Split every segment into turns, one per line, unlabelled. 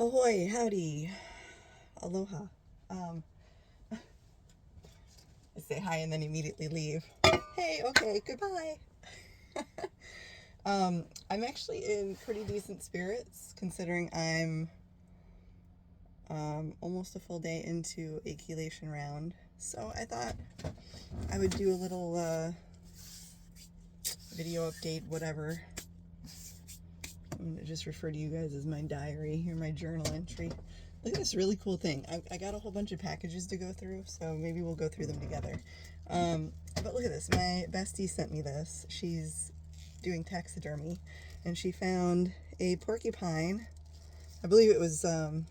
Ahoy, howdy, aloha. Um, I say hi and then immediately leave. Hey, okay, goodbye. I'm actually in pretty decent spirits considering I'm almost a full day into a chelation round. So I thought I would do a little video update, whatever. I'm gonna just refer to you guys as my diary or my journal entry. Look at this really cool thing. I got a whole bunch of packages to go through, so maybe we'll go through them together. But look at this. My bestie sent me this. She's doing taxidermy, and she found a porcupine. I believe it was road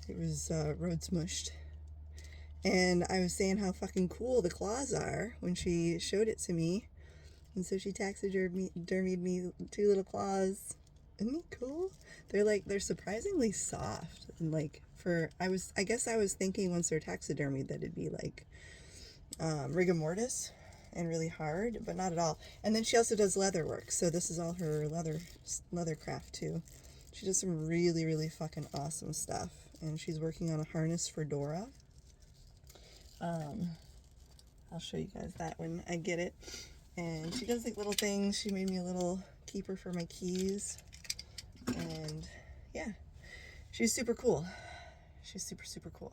smushed. And I was saying how fucking cool the claws are when she showed it to me. And so she taxidermied me two little claws. Isn't it cool? They're surprisingly soft. And I guess I was thinking once they're taxidermied that it'd be like rigor mortis and really hard, but not at all. And then she also does leather work. So this is all her leather craft too. She does some really, really fucking awesome stuff. And she's working on a harness for Dora. I'll show you guys that when I get it. And she does like little things. She made me a little keeper for my keys. And yeah, she's super cool. She's super, super cool.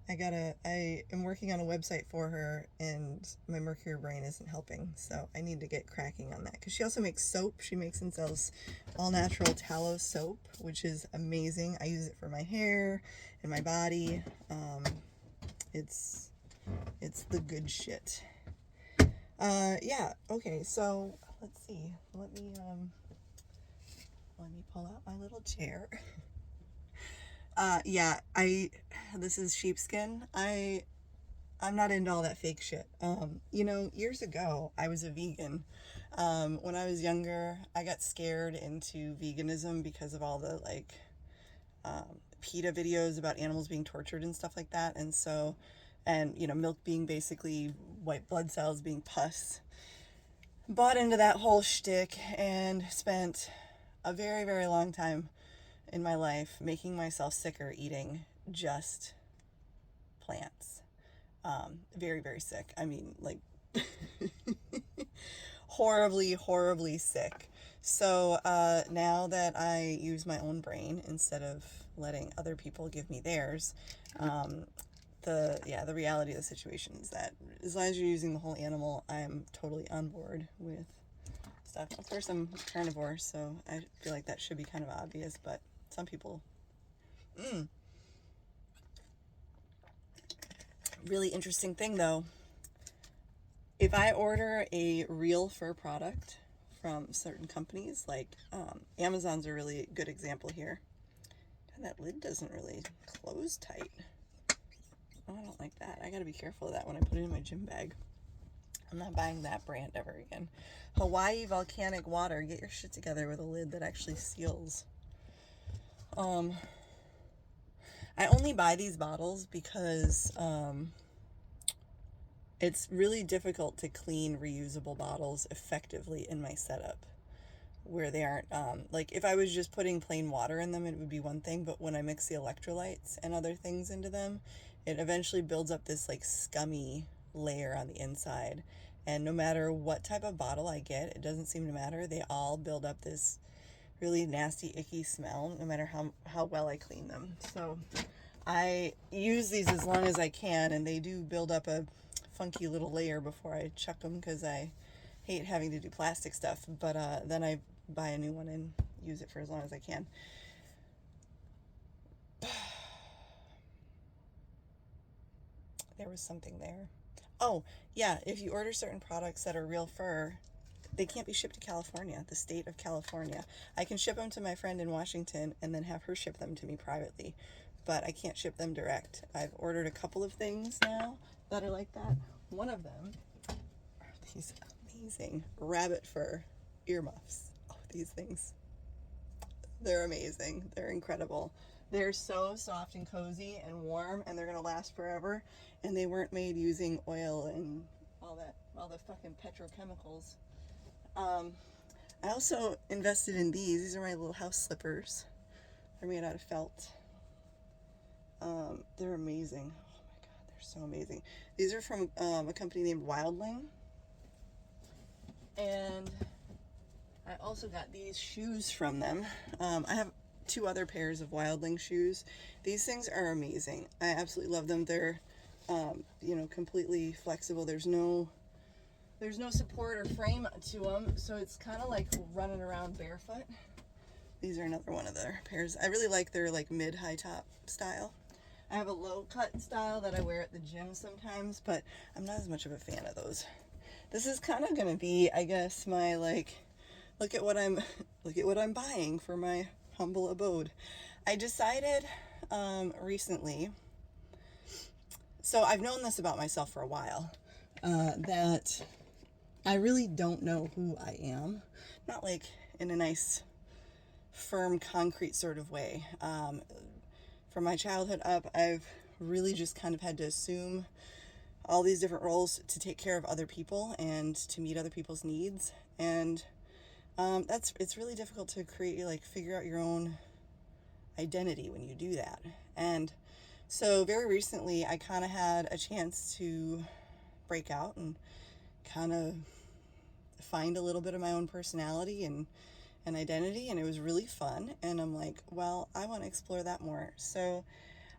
I am working on a website for her and my mercury brain isn't helping. So I need to get cracking on that. Because she also makes soap. She makes and sells all natural tallow soap, which is amazing. I use it for my hair and my body. It's the good shit. Yeah, okay, so let's see. Let me pull out my little chair. Yeah, this is sheepskin. I'm not into all that fake shit. Years ago, I was a vegan. When I was younger, I got scared into veganism because of all the, PETA videos about animals being tortured and stuff like that. And milk being basically white blood cells being pus. Bought into that whole shtick and spent a very, very long time in my life making myself sicker eating just plants. Very, very sick. I mean, like, horribly, horribly sick. So now that I use my own brain instead of letting other people give me theirs, the reality of the situation is that as long as you're using the whole animal, I'm totally on board with stuff. Of course, I'm carnivore, so I feel like that should be kind of obvious, but some people... Really interesting thing, though. If I order a real fur product from certain companies, like Amazon's a really good example here. And that lid doesn't really close tight. Oh, I don't like that. I gotta be careful of that when I put it in my gym bag. I'm not buying that brand ever again. Hawaii volcanic water. Get your shit together with a lid that actually seals. I only buy these bottles because it's really difficult to clean reusable bottles effectively in my setup where they aren't, like if I was just putting plain water in them, it would be one thing, but when I mix the electrolytes and other things into them, it eventually builds up this like scummy layer on the inside. And no matter what type of bottle I get, it doesn't seem to matter. They all build up this really nasty, icky smell, no matter how well I clean them. So I use these as long as I can, and they do build up a funky little layer before I chuck them because I hate having to do plastic stuff. But then I buy a new one and use it for as long as I can. There was something there. Oh, yeah, if you order certain products that are real fur, they can't be shipped to California, the state of California. I can ship them to my friend in Washington and then have her ship them to me privately, but I can't ship them direct. I've ordered a couple of things now that are like that. One of them are these amazing rabbit fur earmuffs. Oh, these things. They're amazing. They're incredible. They're so soft and cozy and warm, and they're going to last forever. And they weren't made using oil and all the fucking petrochemicals. I also invested in these. These are my little house slippers. They're made out of felt. They're amazing. Oh my god, they're so amazing. These are from a company named Wildling. And I also got these shoes from them. I have 2 other pairs of Wildling shoes. These things are amazing. I absolutely love them. They're, you know, completely flexible. There's no support or frame to them, so it's kind of like running around barefoot. These are another one of their pairs. I really like their like mid-high top style. I have a low cut style that I wear at the gym sometimes, but I'm not as much of a fan of those. This is kind of gonna be, I guess, my like, look at what I'm buying for my humble abode. I decided recently, so I've known this about myself for a while, that I really don't know who I am. Not like in a nice, firm, concrete sort of way. From my childhood up, I've really just kind of had to assume all these different roles to take care of other people and to meet other people's needs. And it's really difficult to figure out your own identity when you do that. And so very recently, I kind of had a chance to break out and kind of find a little bit of my own personality and identity, and it was really fun. And I'm like, well, I want to explore that more. So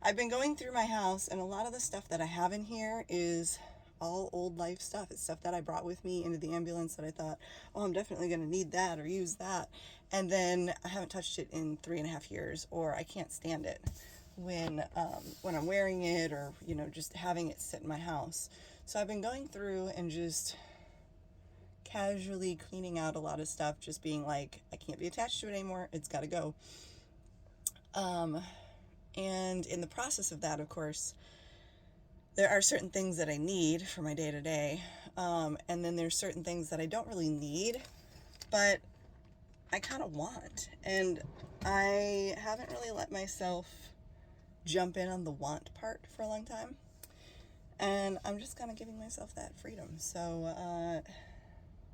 I've been going through my house, and a lot of the stuff that I have in here is all old life stuff. It's stuff that I brought with me into the ambulance that I thought, oh, I'm definitely going to need that or use that. And then I haven't touched it in 3.5 years, or I can't stand it when I'm wearing it, or, you know, just having it sit in my house. So I've been going through and just casually cleaning out a lot of stuff, just being like, I can't be attached to it anymore. It's got to go. And in the process of that, of course, there are certain things that I need for my day to day. And then there's certain things that I don't really need, but I kind of want. And I haven't really let myself jump in on the want part for a long time. And I'm just kind of giving myself that freedom. So,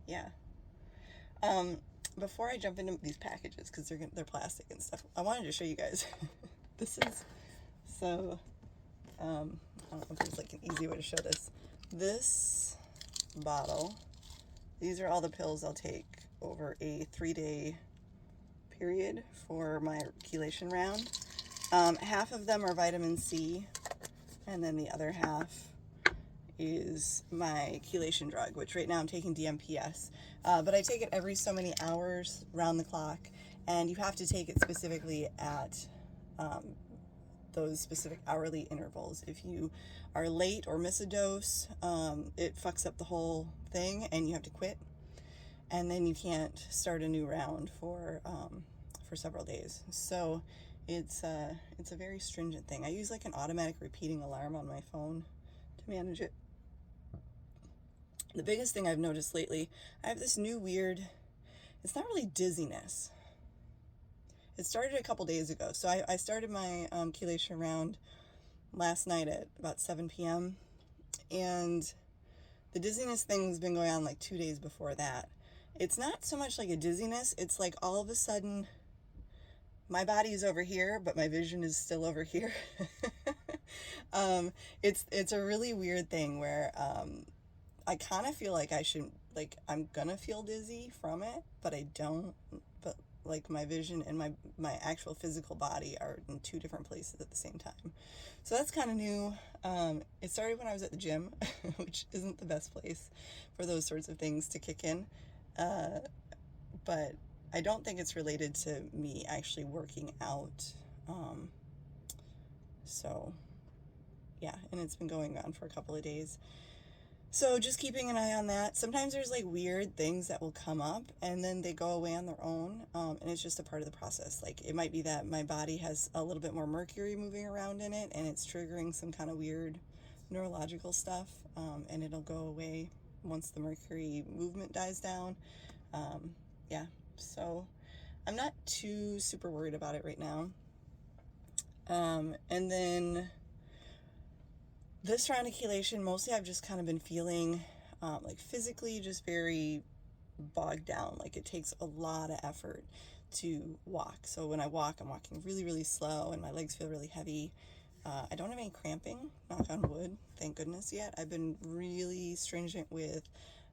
yeah. Before I jump into these packages, because they're plastic and stuff, I wanted to show you guys. This is so. I don't know if there's like an easy way to show this. This bottle. These are all the pills I'll take over a 3-day period for my chelation round. Half of them are vitamin C, and then the other half is my chelation drug, which right now I'm taking DMPS. But I take it every so many hours, round the clock, and you have to take it specifically at those specific hourly intervals. If you are late or miss a dose, it fucks up the whole thing, and you have to quit. And then you can't start a new round for several days. So it's a very stringent thing. I use like an automatic repeating alarm on my phone to manage it. The biggest thing I've noticed lately, I have this new weird, it's not really dizziness. It started a couple days ago. So I started my chelation round last night at about 7 p.m. And the dizziness thing's been going on like 2 days before that. It's not so much like a dizziness. It's like all of a sudden my body's over here, but my vision is still over here. It's a really weird thing where I kind of feel like I'm gonna feel dizzy from it, but I don't. But like my vision and my actual physical body are in 2 different places at the same time. So that's kind of new. It started when I was at the gym, which isn't the best place for those sorts of things to kick in. But I don't think it's related to me actually working out. So yeah, and it's been going on for a couple of days. So just keeping an eye on that. Sometimes there's like weird things that will come up and then they go away on their own. And it's just a part of the process. Like it might be that my body has a little bit more mercury moving around in it and it's triggering some kind of weird neurological stuff. And it'll go away once the mercury movement dies down. Yeah, so I'm not too super worried about it right now. And then this round of chelation, mostly I've just kind of been feeling like physically just very bogged down. Like it takes a lot of effort to walk. So when I walk, I'm walking really, really slow and my legs feel really heavy. I don't have any cramping, knock on wood, thank goodness yet. I've been really stringent with,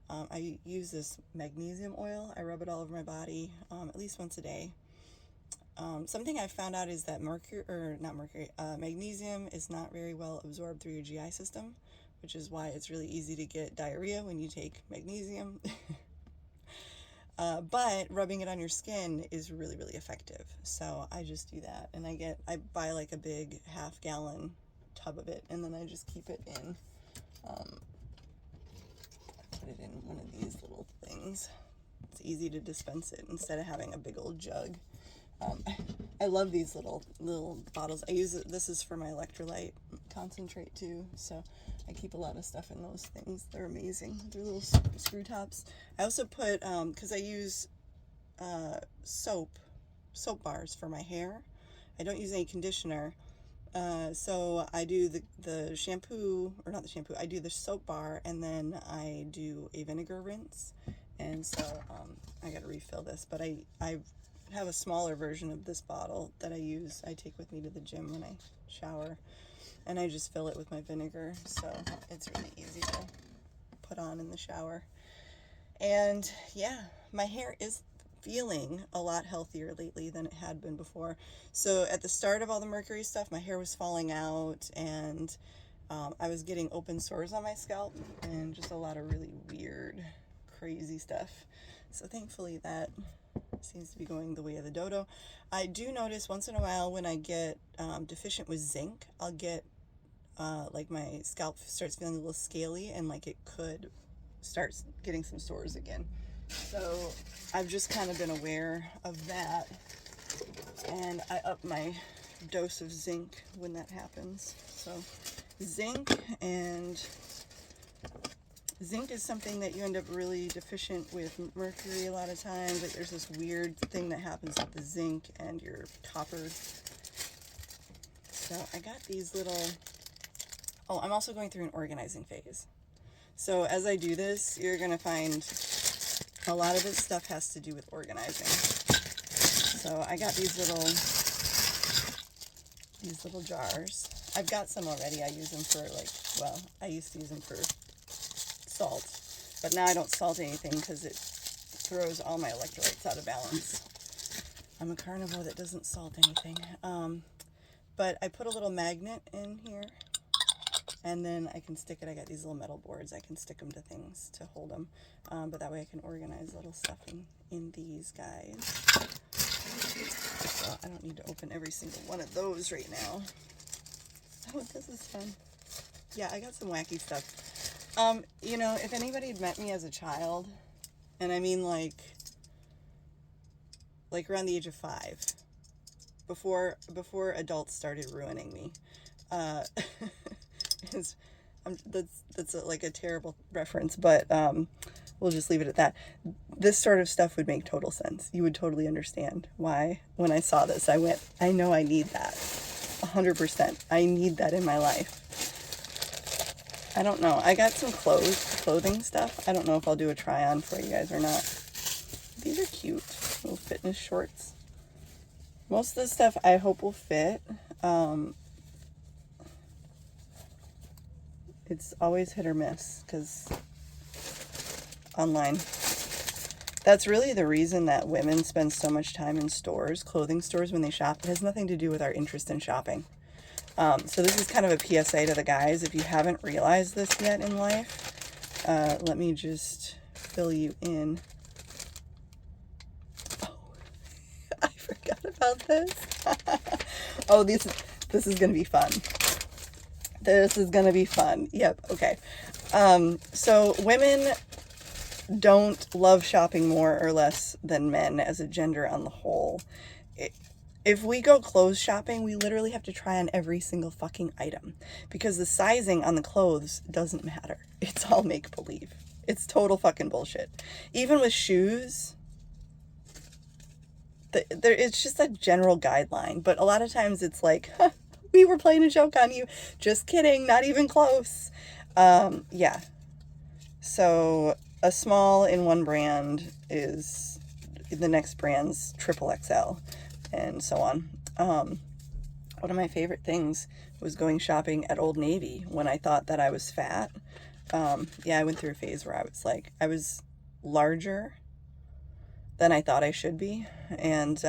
I use this magnesium oil. I rub it all over my body at least once a day. Something I found out is that magnesium is not very well absorbed through your GI system, which is why it's really easy to get diarrhea when you take magnesium. But rubbing it on your skin is really, really effective. So I just do that, and I buy like a big half-gallon tub of it, and then I just keep it in, I put it in one of these little things. It's easy to dispense it instead of having a big old jug. I love these little bottles. I use it, this is for my electrolyte concentrate too, so I keep a lot of stuff in those things. They're amazing. They're little screw tops. I also put, because I use soap bars for my hair. I don't use any conditioner. So I do the shampoo, or not the shampoo, I do the soap bar, and then I do a vinegar rinse. And so I got to refill this, but I have a smaller version of this bottle that I take with me to the gym when I shower, and I just fill it with my vinegar, so it's really easy to put on in the shower. And yeah, my hair is feeling a lot healthier lately than it had been before. So at the start of all the mercury stuff, my hair was falling out, and I was getting open sores on my scalp and just a lot of really weird, crazy stuff. So thankfully that seems to be going the way of the dodo. I do notice once in a while when I get deficient with zinc, I'll get like my scalp starts feeling a little scaly, and like it could start getting some sores again. So I've just kind of been aware of that, and I up my dose of zinc when that happens. So zinc is something that you end up really deficient with mercury a lot of times. Like there's this weird thing that happens with the zinc and your copper. So I got these little, I'm also going through an organizing phase. So as I do this, you're going to find a lot of this stuff has to do with organizing. So I got these little jars. I've got some already. I use them for I used to use them for salt, but now I don't salt anything because it throws all my electrolytes out of balance. I'm a carnivore that doesn't salt anything. But I put a little magnet in here, and then I can stick it. I got these little metal boards. I can stick them to things to hold them, but that way I can organize little stuff in these guys. So I don't need to open every single one of those right now. Oh, this is fun. Yeah, I got some wacky stuff. You know, if anybody had met me as a child, and I mean like around the age of 5, before adults started ruining me, that's like a terrible reference, but we'll just leave it at that. This sort of stuff would make total sense. You would totally understand why, when I saw this, I went, I know I need that. 100%. I need that in my life. I don't know. I got some clothing stuff. I don't know if I'll do a try on for you guys or not. These are cute. Little fitness shorts. Most of the stuff I hope will fit. It's always hit or miss because online. That's really the reason that women spend so much time in stores, clothing stores, when they shop. It has nothing to do with our interest in shopping. So this is kind of a PSA to the guys. If you haven't realized this yet in life, let me just fill you in. Oh, I forgot about this. Oh, this is going to be fun. This is going to be fun. Yep. Okay. So women don't love shopping more or less than men as a gender on the whole. If we go clothes shopping, we literally have to try on every single fucking item because the sizing on the clothes doesn't matter. It's all make-believe. It's total fucking bullshit. Even with shoes, it's just a general guideline, but a lot of times it's like, we were playing a joke on you. Just kidding. Not even close. Yeah. So a small in one brand is the next brand's triple XL and so on. One of my favorite things was going shopping at Old Navy when I thought that I was fat. Yeah, I went through a phase where I was like, I was larger than I thought I should be. And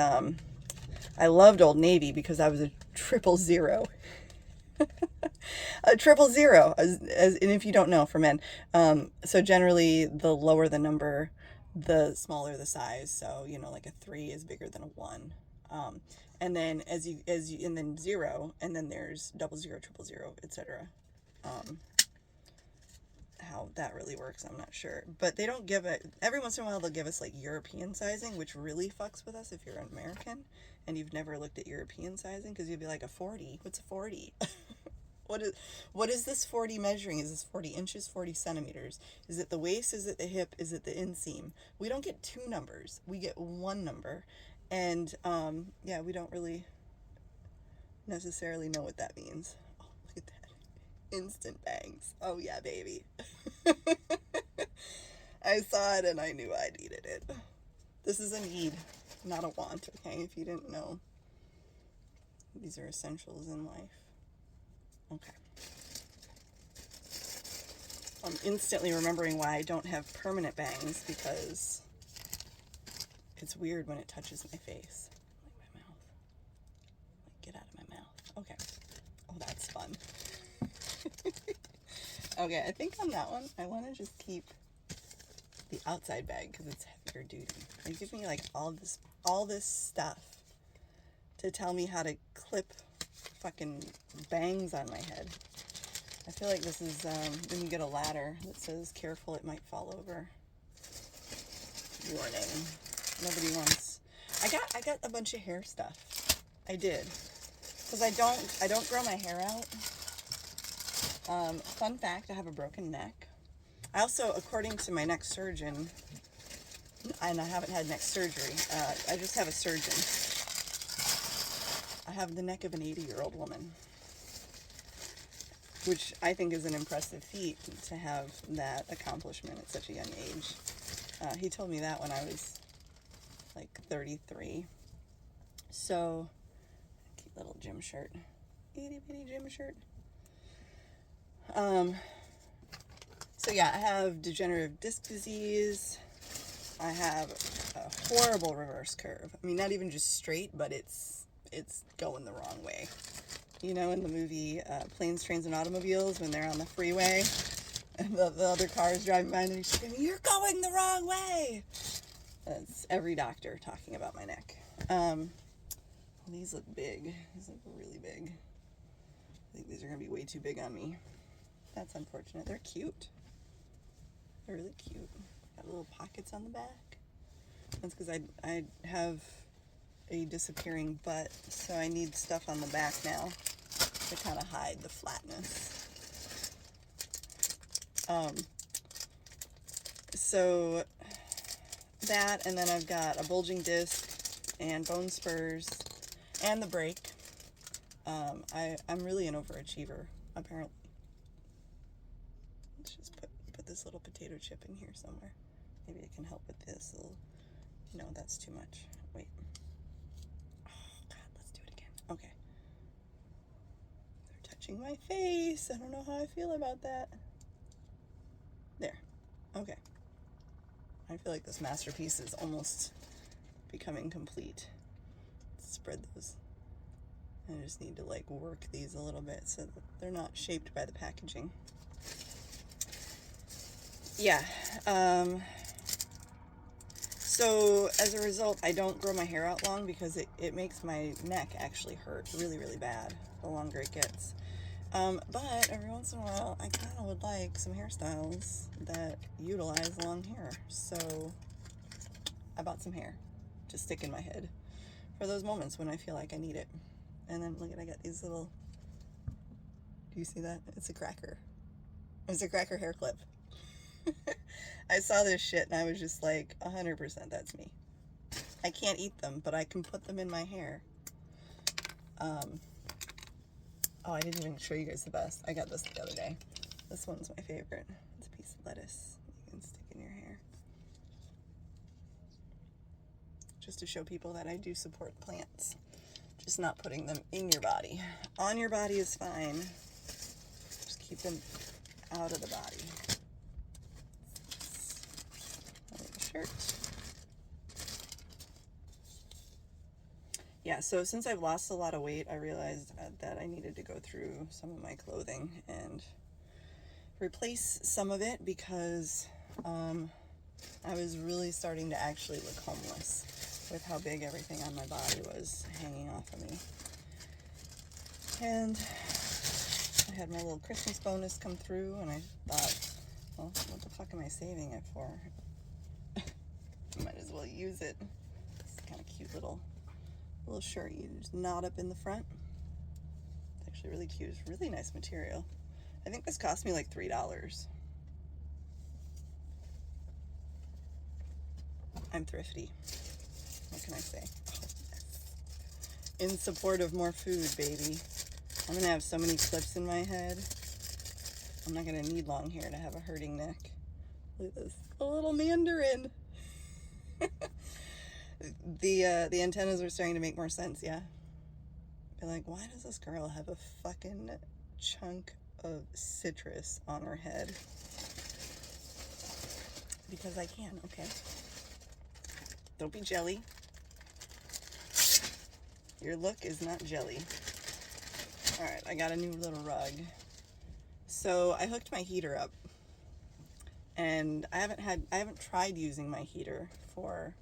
I loved Old Navy because I was a 000. A 000, and if you don't know, for men. So generally, the lower the number, the smaller the size. So, you know, like a 3 is bigger than a 1. And then and then 0, and then there's 00, 000, etc. How that really works, I'm not sure. But they don't give it, every once in a while they'll give us like European sizing, which really fucks with us if you're an American and you've never looked at European sizing, because you'd be like, a 40? What's a 40? What is this 40 measuring? Is this 40 inches, 40 centimeters? Is it the waist? Is it the hip? Is it the inseam? We don't get 2 numbers. We get 1 number. And yeah, we don't really necessarily know what that means. Oh, look at that. Instant bangs. Oh yeah, baby. I saw it and I knew I needed it. This is a need, not a want, okay? If you didn't know. These are essentials in life. Okay. I'm instantly remembering why I don't have permanent bangs, because it's weird when it touches my face. Like my mouth. Like, get out of my mouth. Okay. Oh, that's fun. Okay, I think on that one, I want to just keep the outside bag because it's heavier duty. They give me like all this stuff to tell me how to clip fucking bangs on my head. I feel like this is when you get a ladder that says careful, it might fall over. Warning. Nobody wants. I got a bunch of hair stuff. I did. Because I don't grow my hair out. Fun fact, I have a broken neck. I also, according to my neck surgeon, and I haven't had neck surgery, I just have a surgeon. I have the neck of an 80-year-old woman, which I think is an impressive feat to have that accomplishment at such a young age. He told me that when I was like 33. So, cute little gym shirt. Itty bitty gym shirt. So yeah, I have degenerative disc disease. I have a horrible reverse curve. I mean, not even just straight, but it's going the wrong way. You know, in the movie Planes, Trains, and Automobiles, when they're on the freeway and the other cars driving by and he's screaming, "You're going the wrong way!" That's every doctor talking about my neck. These look big. These look really big. I think these are going to be way too big on me. That's unfortunate. They're cute. They're really cute. Got little pockets on the back. That's because I have a disappearing butt, so I need stuff on the back now to kind of hide the flatness. So that, and then I've got a bulging disc and bone spurs and the brake. I'm really an overachiever, apparently. Let's just put this little potato chip in here somewhere. Maybe it can help with this little. No, that's too much. Wait. Oh God, let's do it again. Okay. They're touching my face. I don't know how I feel about that. There. Okay. I feel like this masterpiece is almost becoming complete. Spread those. I just need to like work these a little bit so that they're not shaped by the packaging. Yeah. So as a result, I don't grow my hair out long because it makes my neck actually hurt really, really bad the longer it gets. But every once in a while, I kind of would like some hairstyles that utilize long hair. So I bought some hair to stick in my head for those moments when I feel like I need it. And then look at, I got these little, do you see that? It's a cracker. It's a cracker hair clip. I saw this shit and I was just like, 100% that's me. I can't eat them, but I can put them in my hair. Oh, I didn't even show you guys the best. I got this the other day. This one's my favorite. It's a piece of lettuce you can stick in your hair. just to show people that I do support plants. Just not putting them in your body. On your body is fine. Just keep them out of the body. Shirt. Yeah, so since I've lost a lot of weight, I realized that I needed to go through some of my clothing and replace some of it because I was really starting to actually look homeless with how big everything on my body was hanging off of me. And I had my little Christmas bonus come through, and I thought, well, what the fuck am I saving it for? Might as well use it. It's kind of cute little shirt. You just knot up in the front. It's actually really cute. It's really nice material. I think this cost me like $3. I'm thrifty. What can I say? In support of more food, baby. I'm gonna have so many clips in my head. I'm not gonna need long hair to have a hurting neck. Look at this, a little mandarin. The antennas are starting to make more sense, yeah. Be like, why does this girl have a fucking chunk of citrus on her head? Because I can, okay. Don't be jelly. Your look is not jelly. All right, I got a new little rug. So I hooked my heater up, and I haven't tried using my heater for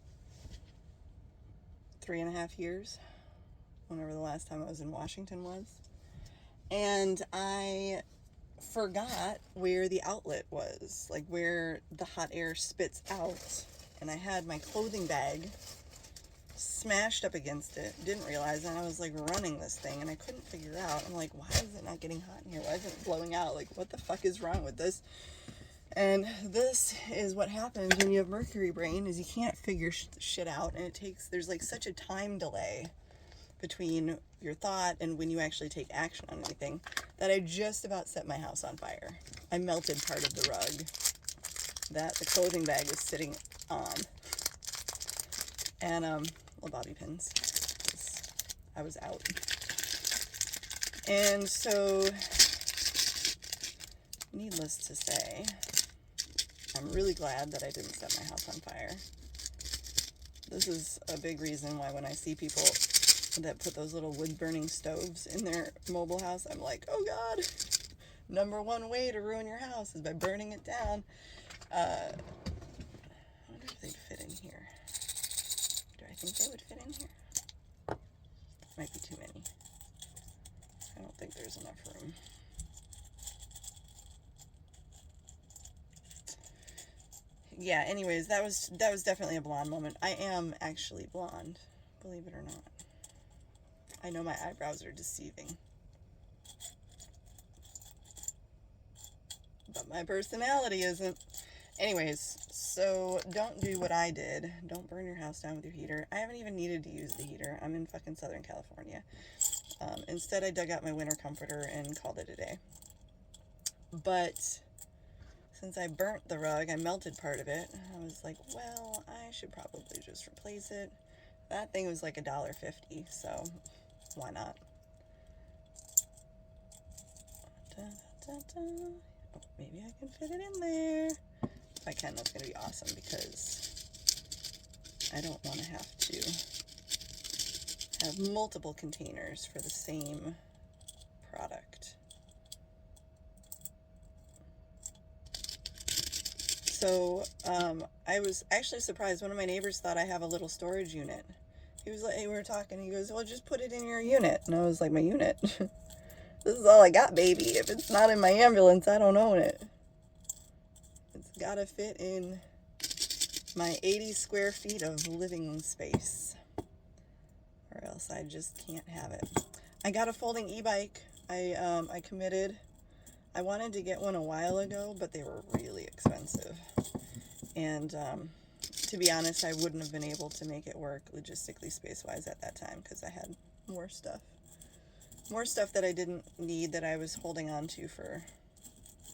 3.5 years, whenever the last time I was in Washington was. And I forgot where the outlet was, like where the hot air spits out. And I had my clothing bag smashed up against it. Didn't realize, and I was like running this thing, and I couldn't figure out. I'm like, why is it not getting hot in here? Why isn't it blowing out? Like, what the fuck is wrong with this? And this is what happens when you have mercury brain, is you can't figure shit out, and there's like such a time delay between your thought and when you actually take action on anything, that I just about set my house on fire. I melted part of the rug that the clothing bag is sitting on. And little bobby pins, 'cause I was out. And so, needless to say, I'm really glad that I didn't set my house on fire. This is a big reason why when I see people that put those little wood-burning stoves in their mobile house, I'm like, oh God, number one way to ruin your house is by burning it down. I wonder if they'd fit in here. Do I think they would fit in here? Might be too many. I don't think there's enough room. Yeah, anyways, that was definitely a blonde moment. I am actually blonde, believe it or not. I know my eyebrows are deceiving. But my personality isn't. Anyways, so don't do what I did. Don't burn your house down with your heater. I haven't even needed to use the heater. I'm in fucking Southern California. Instead, I dug out my winter comforter and called it a day. But since I burnt the rug, I melted part of it. I was like, well, I should probably just replace it. That thing was like $1.50, so why not? Da, da, da. Oh, maybe I can fit it in there. If I can, that's going to be awesome, because I don't want to have multiple containers for the same product. So I was actually surprised. One of my neighbors thought I have a little storage unit. He was like, hey, we were talking, he goes, well, just put it in your unit. And I was like, my unit? This is all I got, baby. If it's not in my ambulance, I don't own it. It's gotta fit in my 80 square feet of living space, or else I just can't have it. I got a folding e-bike. I committed. I wanted to get one a while ago, but they were really expensive. And to be honest, I wouldn't have been able to make it work logistically, space-wise at that time, because I had more stuff. More stuff that I didn't need, that I was holding on to for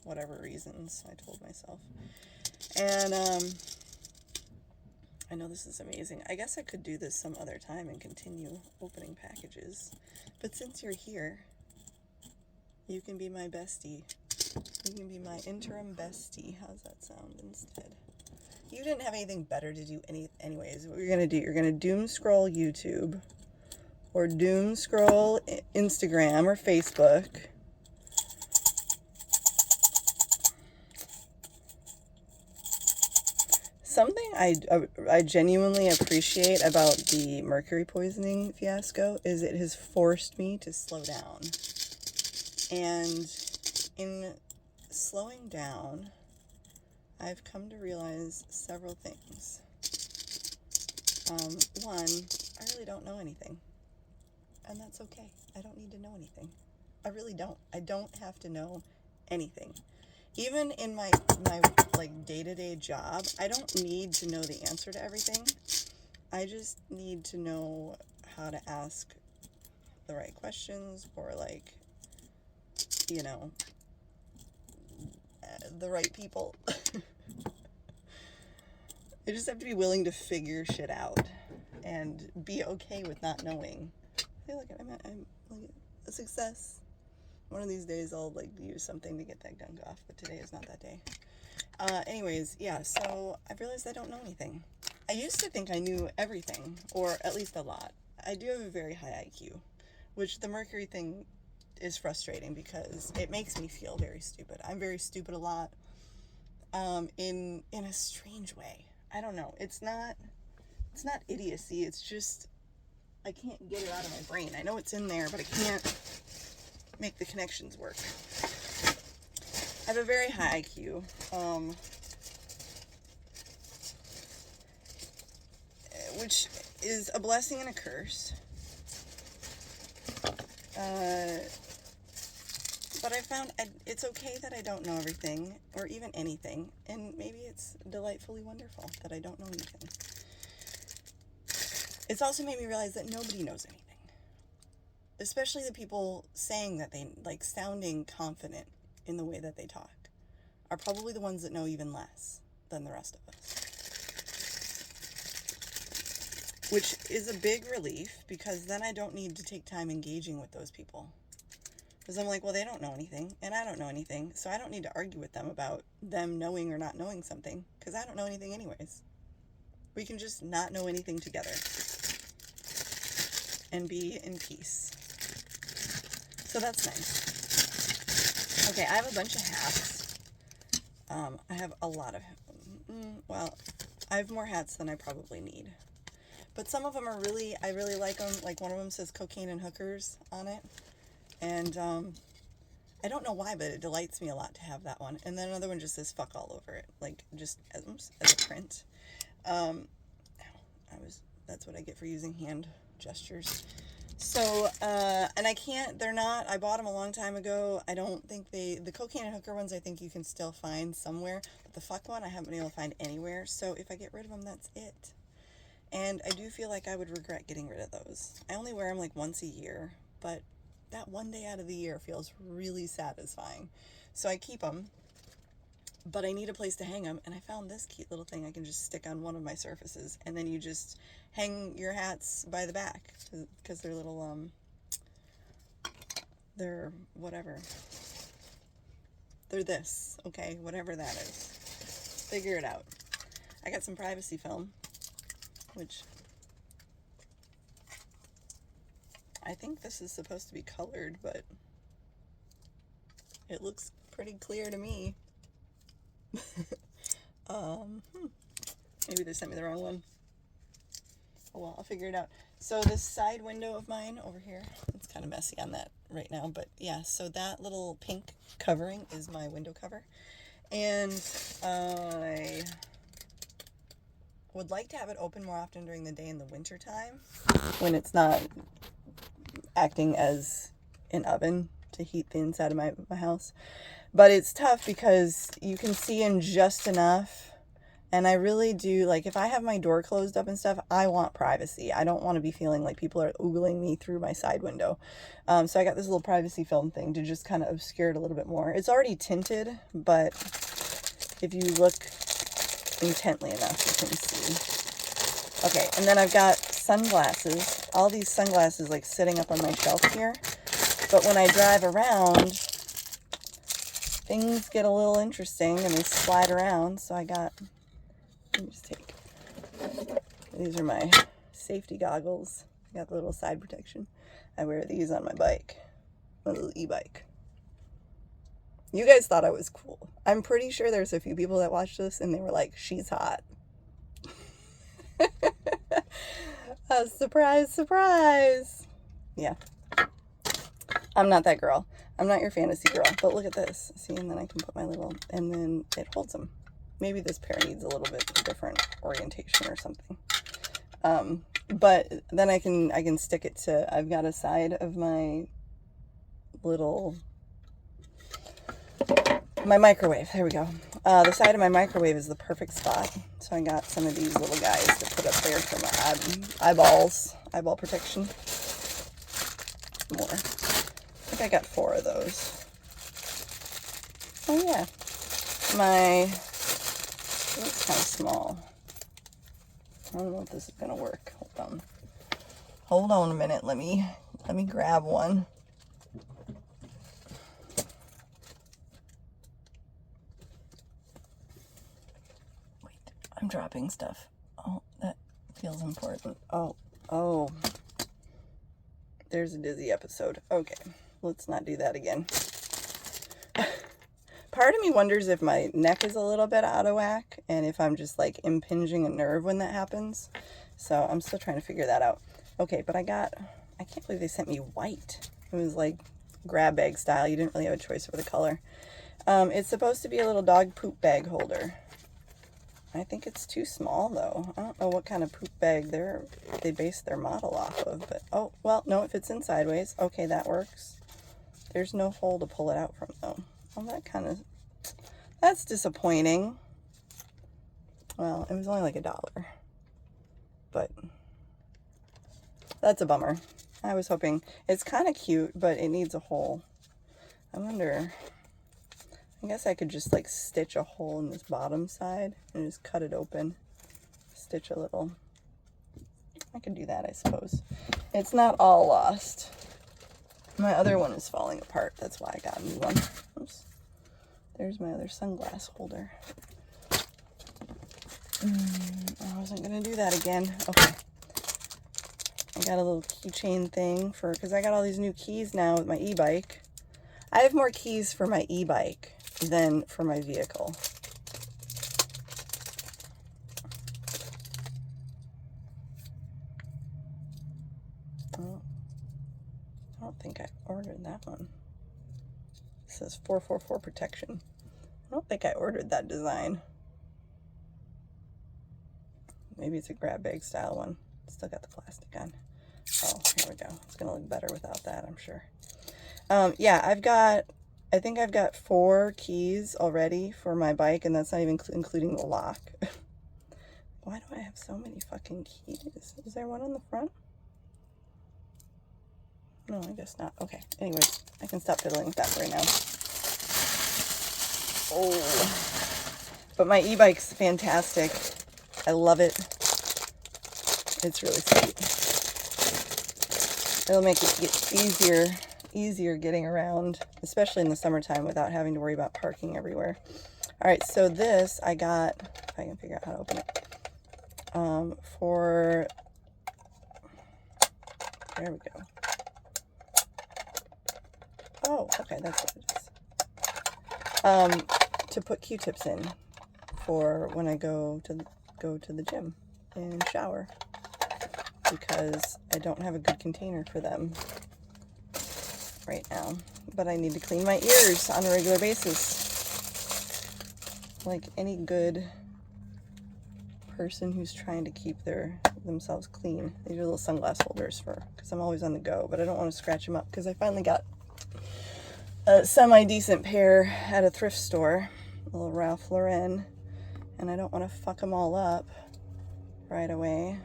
whatever reasons, I told myself. And I know this is amazing. I guess I could do this some other time and continue opening packages. But since you're here, you can be my bestie. You can be my interim bestie. How's that sound instead? You didn't have anything better to do anyways. What you're going to do, you're going to doom scroll YouTube or doom scroll Instagram or Facebook. Something I genuinely appreciate about the mercury poisoning fiasco is it has forced me to slow down. And in slowing down, I've come to realize several things. One, I really don't know anything. And that's okay. I don't need to know anything. I really don't. I don't have to know anything. Even in my like day-to-day job, I don't need to know the answer to everything. I just need to know how to ask the right questions or like, you know, the right people. I just have to be willing to figure shit out and be okay with not knowing. Hey, look, I'm like a success. One of these days I'll like use something to get that gunk off, but today is not that day. Anyways, yeah, so I've realized I don't know anything. I used to think I knew everything, or at least a lot. I do have a very high IQ, which the mercury thing is frustrating because it makes me feel very stupid. I'm very stupid a lot, in a strange way. I don't know. It's not idiocy. It's just I can't get it out of my brain. I know it's in there, but I can't make the connections work. I have a very high IQ, which is a blessing and a curse. But I found it's okay that I don't know everything, or even anything, and maybe it's delightfully wonderful that I don't know anything. It's also made me realize that nobody knows anything. Especially the people saying that they, like, sounding confident in the way that they talk, are probably the ones that know even less than the rest of us. Which is a big relief, because then I don't need to take time engaging with those people. Because I'm like, well, they don't know anything, and I don't know anything, so I don't need to argue with them about them knowing or not knowing something, because I don't know anything anyways. We can just not know anything together and be in peace. So that's nice. Okay, I have a bunch of hats. I have a lot of, well, I have more hats than I probably need. But some of them are really, I really like them. Like one of them says cocaine and hookers on it. And I don't know why, but it delights me a lot to have that one. And then another one just says fuck all over it. Like just as a print. That's what I get for using hand gestures. So, and I can't, I bought them a long time ago. I don't think the cocaine and hooker ones, I think you can still find somewhere. But the fuck one, I haven't been able to find anywhere. So if I get rid of them, that's it. And I do feel like I would regret getting rid of those. I only wear them like once a year, but that one day out of the year feels really satisfying. So I keep them, but I need a place to hang them. And I found this cute little thing I can just stick on one of my surfaces. And then you just hang your hats by the back because they're little, they're whatever. They're this, okay, whatever that is. Figure it out. I got some privacy film, which I think this is supposed to be colored, but it looks pretty clear to me. Maybe they sent me the wrong one. Oh well, I'll figure it out. So this side window of mine over here, it's kind of messy on that right now, but yeah, so that little pink covering is my window cover. And I would like to have it open more often during the day in the winter time when it's not acting as an oven to heat the inside of my house. But it's tough because you can see in just enough. And I really do, like, if I have my door closed up and stuff, I want privacy. I don't want to be feeling like people are oogling me through my side window. So I got this little privacy film thing to just kind of obscure it a little bit more. It's already tinted, but if you look intently enough, you can see. Okay, and then I've got sunglasses. All these sunglasses like sitting up on my shelf here. But when I drive around, things get a little interesting and they slide around. So I got, let me just take, these are my safety goggles. I got the little side protection. I wear these on my bike, my little e-bike. You guys thought I was cool. I'm pretty sure there's a few people that watched this and they were like, she's hot. Surprise, surprise. Yeah. I'm not that girl. I'm not your fantasy girl. But look at this. See, and then I can put my little, and then it holds them. Maybe this pair needs a little bit different orientation or something. But then I can stick it to, I've got a side of my little, my microwave. There we go. The side of my microwave is the perfect spot. So I got some of these little guys to put up there for my eyeball protection. More. I think I got 4 of those. Oh yeah. It's kind of small. I don't know if this is gonna work. Hold on a minute. Let me grab one. Wait, I'm dropping stuff. Oh, that feels important. Oh. There's a dizzy episode. Okay, let's not do that again. Part of me wonders if my neck is a little bit out of whack and if I'm just like impinging a nerve when that happens. So I'm still trying to figure that out. Okay, but I can't believe they sent me white. It was like grab bag style. You didn't really have a choice for the color. It's supposed to be a little dog poop bag holder. I think it's too small though. I don't know what kind of poop bag they base their model off of, but oh, well, no, it fits in sideways. Okay, that works. There's no hole to pull it out from though. Well, that's disappointing. Well, it was only like $1, but that's a bummer. I was hoping, it's kind of cute, but it needs a hole. I wonder, I guess I could just like stitch a hole in this bottom side and just cut it open, stitch a little. I could do that, I suppose. It's not all lost. My other one is falling apart. That's why I got a new one. Oops. There's my other sunglass holder. I wasn't going to do that again. Okay. I got a little keychain thing because I got all these new keys now with my e-bike. I have more keys for my e-bike than for my vehicle. Oh, I don't think I ordered that one. It says 444 protection. I don't think I ordered that design. Maybe it's a grab bag style one. Still got the plastic on. Oh, here we go. It's going to look better without that, I'm sure. Yeah, I think I've got 4 keys already for my bike, and that's not even including the lock. Why do I have so many fucking keys? Is there one on the front? No, I guess not. Okay, anyways, I can stop fiddling with that for right now. Oh, but my e-bike's fantastic. I love it. It's really sweet. It'll make it easier getting around, especially in the summertime without having to worry about parking everywhere. All right, so this I got, if I can figure out how to open it, there we go. Oh, okay, that's what it is. To put Q-tips in for when I go to the gym and shower, because I don't have a good container for them right now. But I need to clean my ears on a regular basis, like any good person who's trying to keep themselves clean. These are little sunglass holders because I'm always on the go, but I don't want to scratch them up because I finally got a semi-decent pair at a thrift store, a little Ralph Lauren, and I don't want to fuck them all up right away.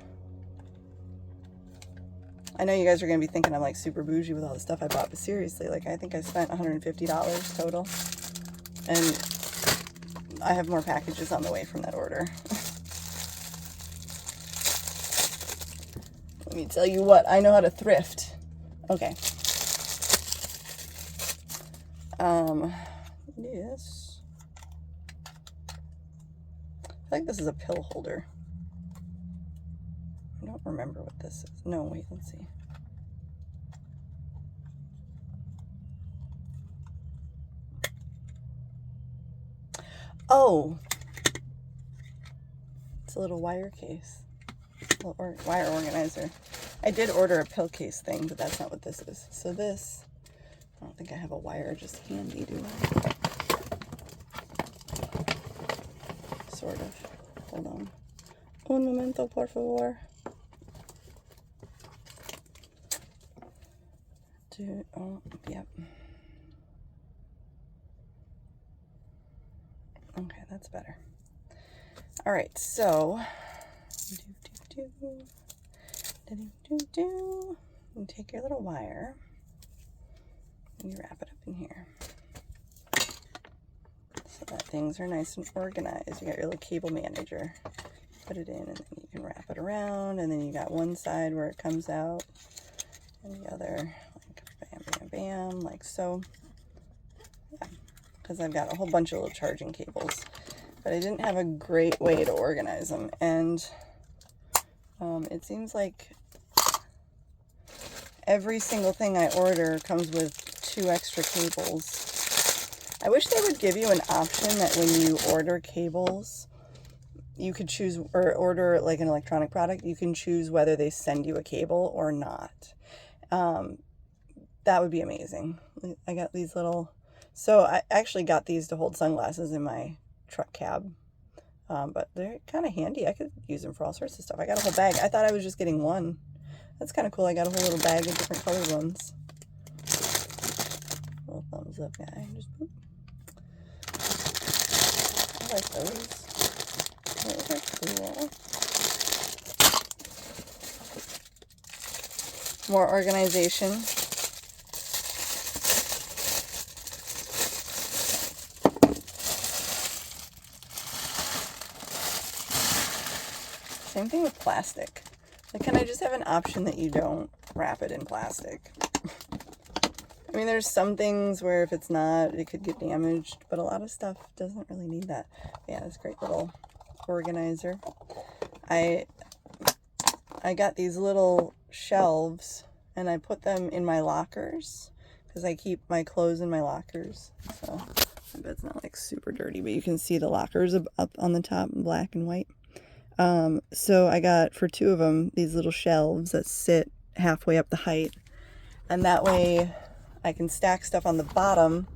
I know you guys are going to be thinking I'm like super bougie with all the stuff I bought, but seriously, like I think I spent $150 total, and I have more packages on the way from that order. Let me tell you what, I know how to thrift. Okay. This. I think this is a pill holder. I don't remember what this is. No, wait, let's see. Oh, it's a little wire case, or wire organizer. I did order a pill case thing, but that's not what this is. So this, I don't think I have a wire just handy, do I? Sort of. Hold on. Un momento, por favor. Oh, yep. Okay, that's better. All right, so you take your little wire and you wrap it up in here so that things are nice and organized. You got your little cable manager. Put it in, and then you can wrap it around, and then you got one side where it comes out, and the other like bam, bam, bam, like so. Yeah, because I've got a whole bunch of little charging cables. But I didn't have a great way to organize them, and it seems like every single thing I order comes with 2 extra cables. I wish they would give you an option that when you order cables, you could choose, or order like an electronic product, you can choose whether they send you a cable or not. That would be amazing. I got these little, so I actually got these to hold sunglasses in my truck cab, but they're kind of handy. I could use them for all sorts of stuff. I got a whole bag. I thought I was just getting one. That's kind of cool. I got a whole little bag of different colored ones. Little thumbs up guy. Just boop. I like those. Those are cool. More organization. Same thing with plastic. Like, can I just have an option that you don't wrap it in plastic? I mean, there's some things where if it's not, it could get damaged, but a lot of stuff doesn't really need that. Yeah, this great little organizer. I got these little shelves, and I put them in my lockers, because I keep my clothes in my lockers. So, I bet it's not like super dirty, but you can see the lockers up on the top, black and white. So I got, for 2 of them, these little shelves that sit halfway up the height, and that way I can stack stuff on the bottom,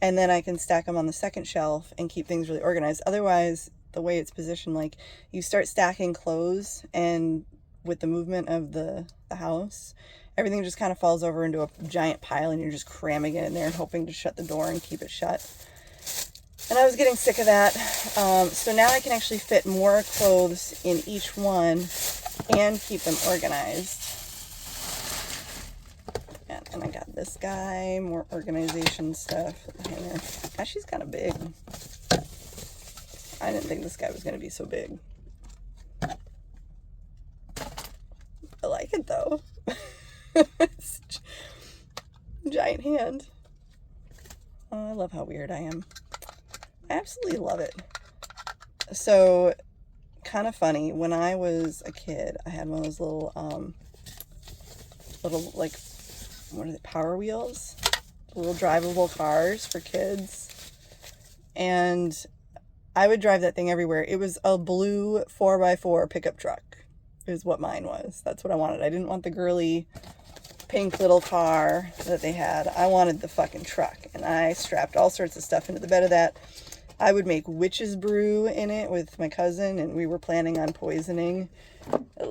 and then I can stack them on the second shelf and keep things really organized. Otherwise, the way it's positioned, like, you start stacking clothes, and with the movement of the house, everything just kind of falls over into a giant pile, and you're just cramming it in there and hoping to shut the door and keep it shut. And I was getting sick of that. So now I can actually fit more clothes in each one and keep them organized. And I got this guy, more organization stuff. Gosh, she's kind of big. I didn't think this guy was going to be so big. I like it though. It's giant hand. Oh, I love how weird I am. I absolutely love it. So, kind of funny, when I was a kid, I had one of those little, like, what are they, Power Wheels? Little drivable cars for kids. And I would drive that thing everywhere. It was a blue 4x4 pickup truck, is what mine was. That's what I wanted. I didn't want the girly pink little car that they had. I wanted the fucking truck. And I strapped all sorts of stuff into the bed of that. I would make witch's brew in it with my cousin, and we were planning on poisoning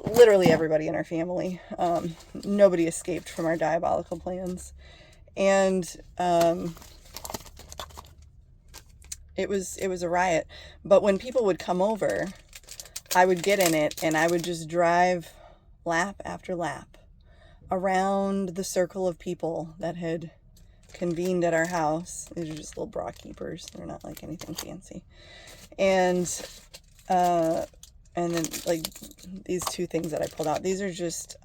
literally everybody in our family. Nobody escaped from our diabolical plans. And it was a riot. But when people would come over, I would get in it, and I would just drive lap after lap around the circle of people that had convened at our house. These are just little bra keepers. They're not like anything fancy. And And then like these two things that I pulled out, these are just,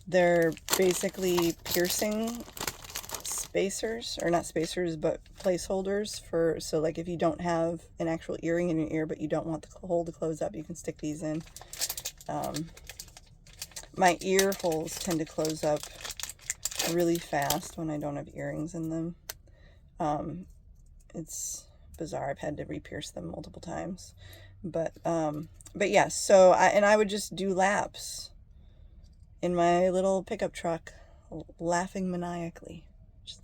they're basically piercing spacers, or not spacers, but placeholders for, so like if you don't have an actual earring in your ear, but you don't want the hole to close up, you can stick these in. My ear holes tend to close up really fast when I don't have earrings in them. It's bizarre. I've had to re-pierce them multiple times, but yeah, so I would just do laps in my little pickup truck, laughing maniacally, just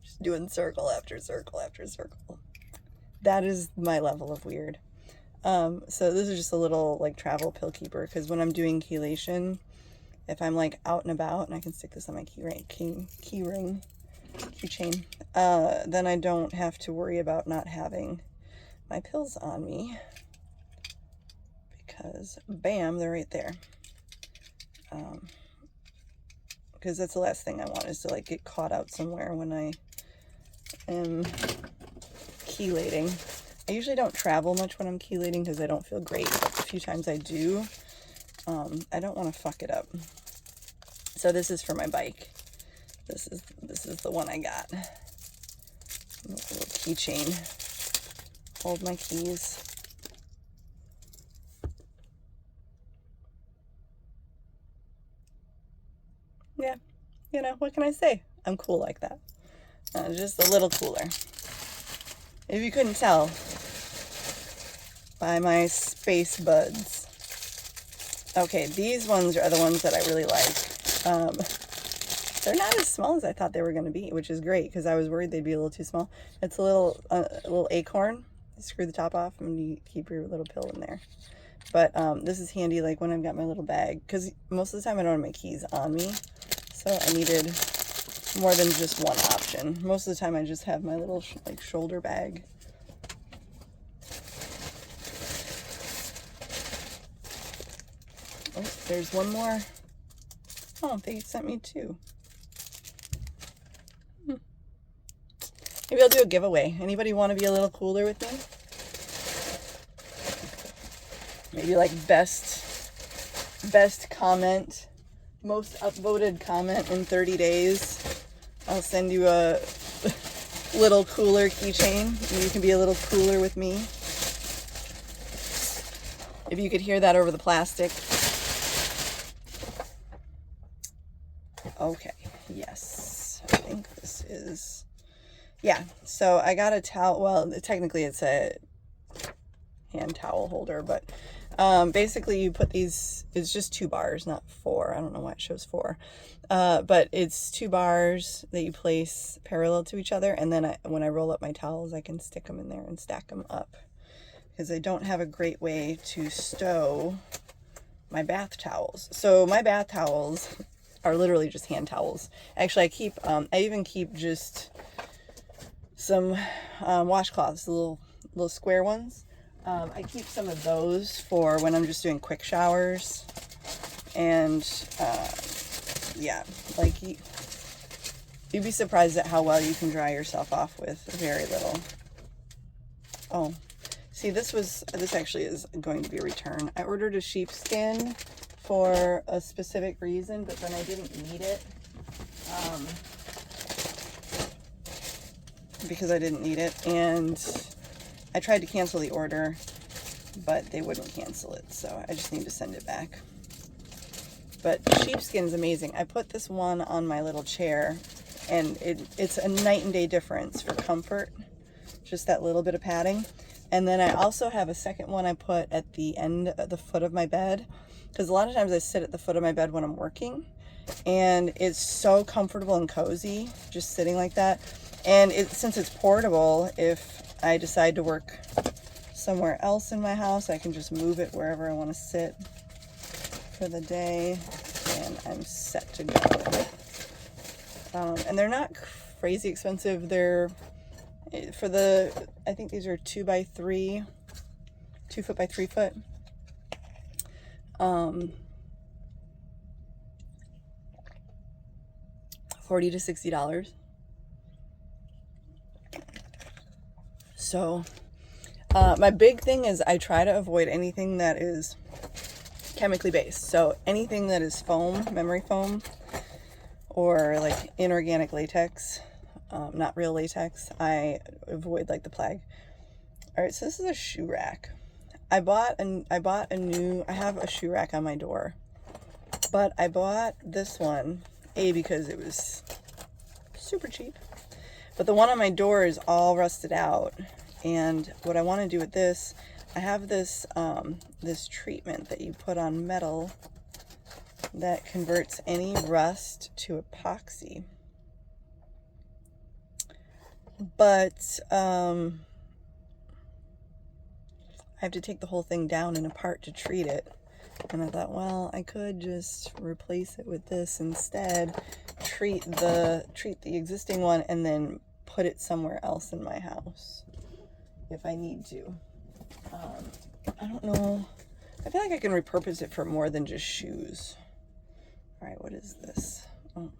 just doing circle after circle after circle. That is my level of weird. So this is just a little like travel pill keeper, because when I'm doing chelation, if I'm like out and about, and I can stick this on my keychain, then I don't have to worry about not having my pills on me, because bam, they're right there. Because that's the last thing I want, is to like get caught out somewhere when I am chelating. I usually don't travel much when I'm chelating because I don't feel great, but the few times I do, I don't want to fuck it up. So this is for my bike. This is the one I got. A little keychain. Hold my keys. Yeah, you know, what can I say? I'm cool like that. Just a little cooler. If you couldn't tell by my space buds. Okay, these ones are the ones that I really like. They're not as small as I thought they were going to be, which is great, because I was worried they'd be a little too small. It's a little acorn. You screw the top off and you keep your little pill in there. But this is handy like when I've got my little bag, because most of the time I don't have my keys on me, so I needed more than just one option. Most of the time I just have my little like shoulder bag. Oh, there's one more. Oh, they sent me two. Maybe I'll do a giveaway. Anybody want to be a little cooler with me? Maybe like best comment, most upvoted comment in 30 days. I'll send you a little cooler keychain, and you can be a little cooler with me. If you could hear that over the plastic. Okay, yes, I think this is, yeah, so I got a towel. Well, technically it's a hand towel holder, but basically you put these, it's just 2 bars, not 4. I don't know why it shows 4, but it's 2 bars that you place parallel to each other, and then when I roll up my towels, I can stick them in there and stack them up, because I don't have a great way to stow my bath towels. So my bath towels are literally just hand towels. Actually, I even keep just some washcloths, the little square ones. I keep some of those for when I'm just doing quick showers. And yeah, like you'd be surprised at how well you can dry yourself off with very little. Oh, see, this actually is going to be a return. I ordered a sheepskin for a specific reason, but then I didn't need it. Because I didn't need it, and I tried to cancel the order, but they wouldn't cancel it, so I just need to send it back. But sheepskin's amazing. I put this one on my little chair, and it's a night and day difference for comfort, just that little bit of padding. And then I also have a second one I put at the end, at the foot of my bed, because a lot of times I sit at the foot of my bed when I'm working, and it's so comfortable and cozy just sitting like that. And since it's portable, if I decide to work somewhere else in my house, I can just move it wherever I want to sit for the day, and I'm set to go. And they're not crazy expensive. They're I think these are 2 by 3, 2 foot by 3 foot. $40 to $60. So My big thing is I try to avoid anything that is chemically based. So anything that is foam, memory foam, or like inorganic latex, not real latex, I avoid like the plague. All right, so this is a shoe rack. I bought a new, I have a shoe rack on my door, but I bought this one, because it was super cheap. But the one on my door is all rusted out. And what I want to do with this, I have this this treatment that you put on metal that converts any rust to epoxy. But I have to take the whole thing down and apart to treat it. And I thought, well, I could just replace it with this instead, treat the existing one, and then put it somewhere else in my house if I need to. I don't know. I feel like I can repurpose it for more than just shoes. All right, what is this? Oh.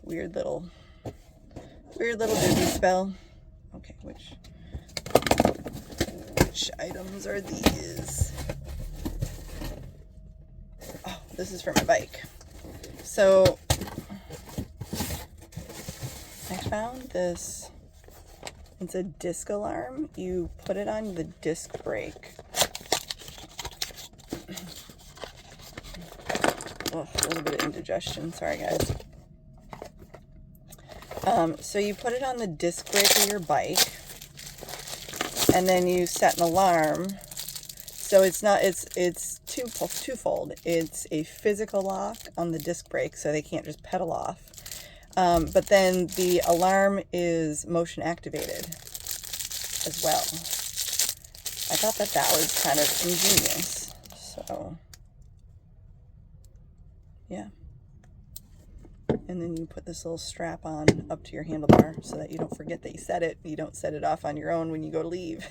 Weird little Disney spell. Okay, which items are these? Oh, this is for my bike. So I found this. It's a disc alarm. You put it on the disc brake. Oh, a little bit of indigestion. Sorry, guys. So you put it on the disc brake of your bike, and then you set an alarm. So it's twofold. It's a physical lock on the disc brake, so they can't just pedal off. But then the alarm is motion activated as well. I thought that was kind of ingenious. So, yeah. And then you put this little strap on up to your handlebar so that you don't forget that you set it. You don't set it off on your own when you go to leave.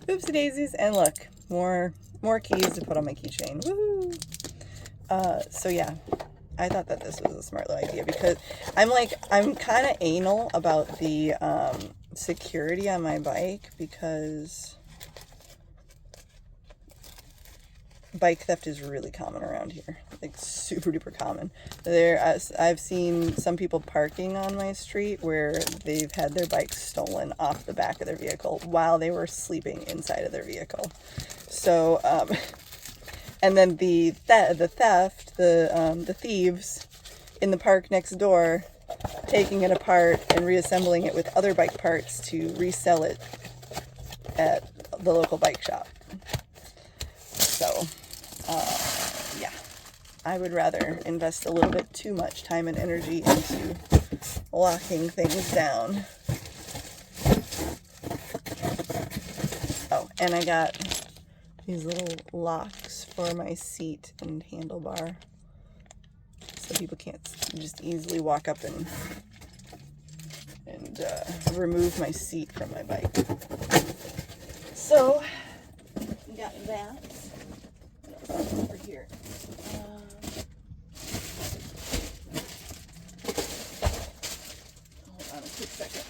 Oopsie daisies. And look, more keys to put on my keychain. Woo! So yeah. I thought that this was a smart little idea because I'm kind of anal about the security on my bike because bike theft is really common around here, like super duper common. I've seen some people parking on my street where they've had their bikes stolen off the back of their vehicle while they were sleeping inside of their vehicle. So and then the thieves in the park next door, taking it apart and reassembling it with other bike parts to resell it at the local bike shop. So, yeah, I would rather invest a little bit too much time and energy into locking things down. Oh, and I got these little locks for my seat and handlebar so people can't just easily walk up and remove my seat from my bike. So we got that. What else is over here? Hold on a quick second.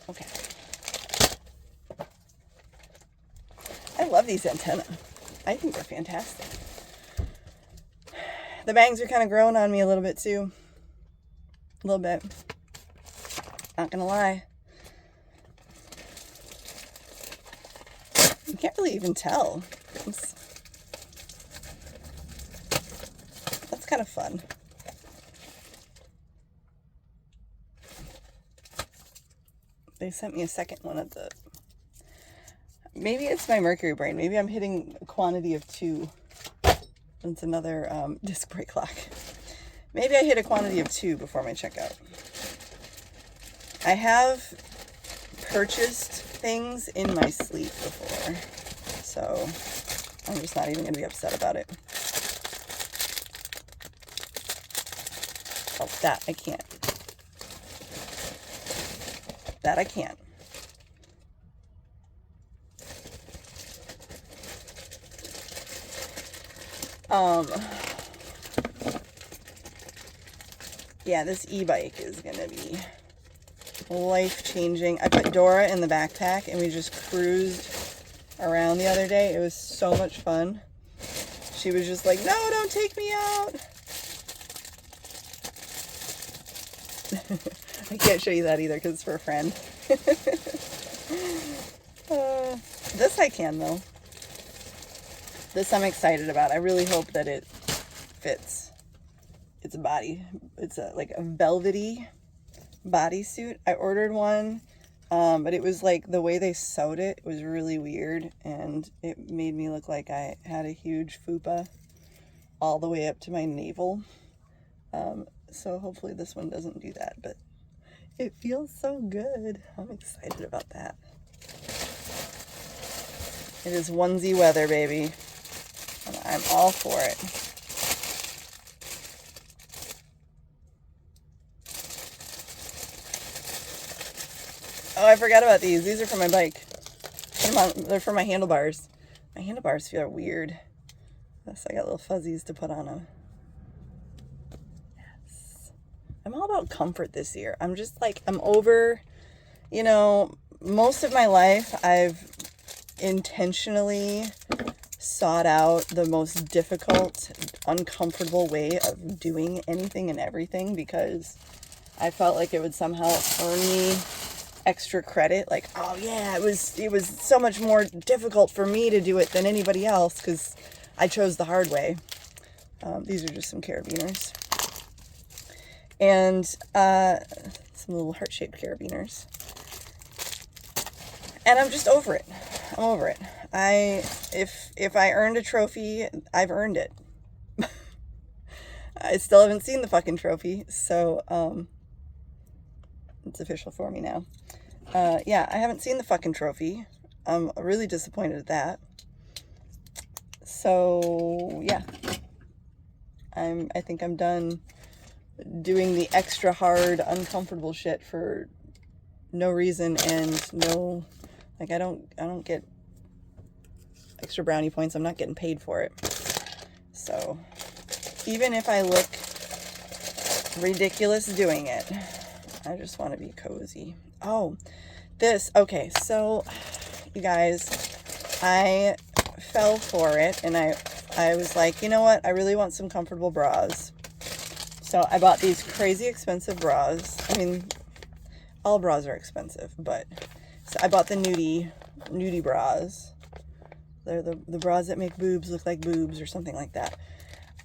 Okay. I love these antennae. I think they're fantastic. The bangs are kind of growing on me a little bit too. A little bit. Not gonna lie. You can't really even tell. That's kind of fun. They sent me a second one of the... Maybe it's my mercury brain. Maybe I'm hitting a quantity of 2. It's another disc brake lock. Maybe I hit a quantity of 2 before my checkout. I have purchased things in my sleep before, so I'm just not even going to be upset about it. Oh, that I can't. That I can't. Yeah, this e-bike is gonna be life-changing. I put Dora in the backpack and we just cruised around the other day. It was so much fun. She was just like, no, don't take me out. I can't show you that either because it's for a friend. This I can though. This I'm excited about. I really hope that it fits. It's a body. It's like a velvety bodysuit. I ordered one, but it was like the way they sewed it was really weird, and it made me look like I had a huge fupa all the way up to my navel. So hopefully this one doesn't do that, but it feels so good. I'm excited about that. It is onesie weather, baby, and I'm all for it. Oh, I forgot about these. These are for my bike. They're for my handlebars. My handlebars feel weird. So I got little fuzzies to put on them. Yes. I'm all about comfort this year. I'm just like, I'm over, you know, most of my life I've intentionally sought out the most difficult, uncomfortable way of doing anything and everything because I felt like it would somehow earn me extra credit. Like, oh yeah, it was so much more difficult for me to do it than anybody else because I chose the hard way. These are just some carabiners. And some little heart-shaped carabiners. And I'm just over it. I'm over it. If I earned a trophy, I've earned it. I still haven't seen the fucking trophy, so it's official for me now. Yeah, I haven't seen the fucking trophy. I'm really disappointed at that. So yeah, I think I'm done doing the extra hard, uncomfortable shit for no reason and no, like I don't get extra brownie points. I'm not getting paid for it. So even if I look ridiculous doing it, I just want to be cozy. Oh, okay, so you guys, I fell for it and I was like, you know what? I really want some comfortable bras. So I bought these crazy expensive bras. I mean, all bras are expensive, but so I bought the nudie bras. They're the bras that make boobs look like boobs or something like that.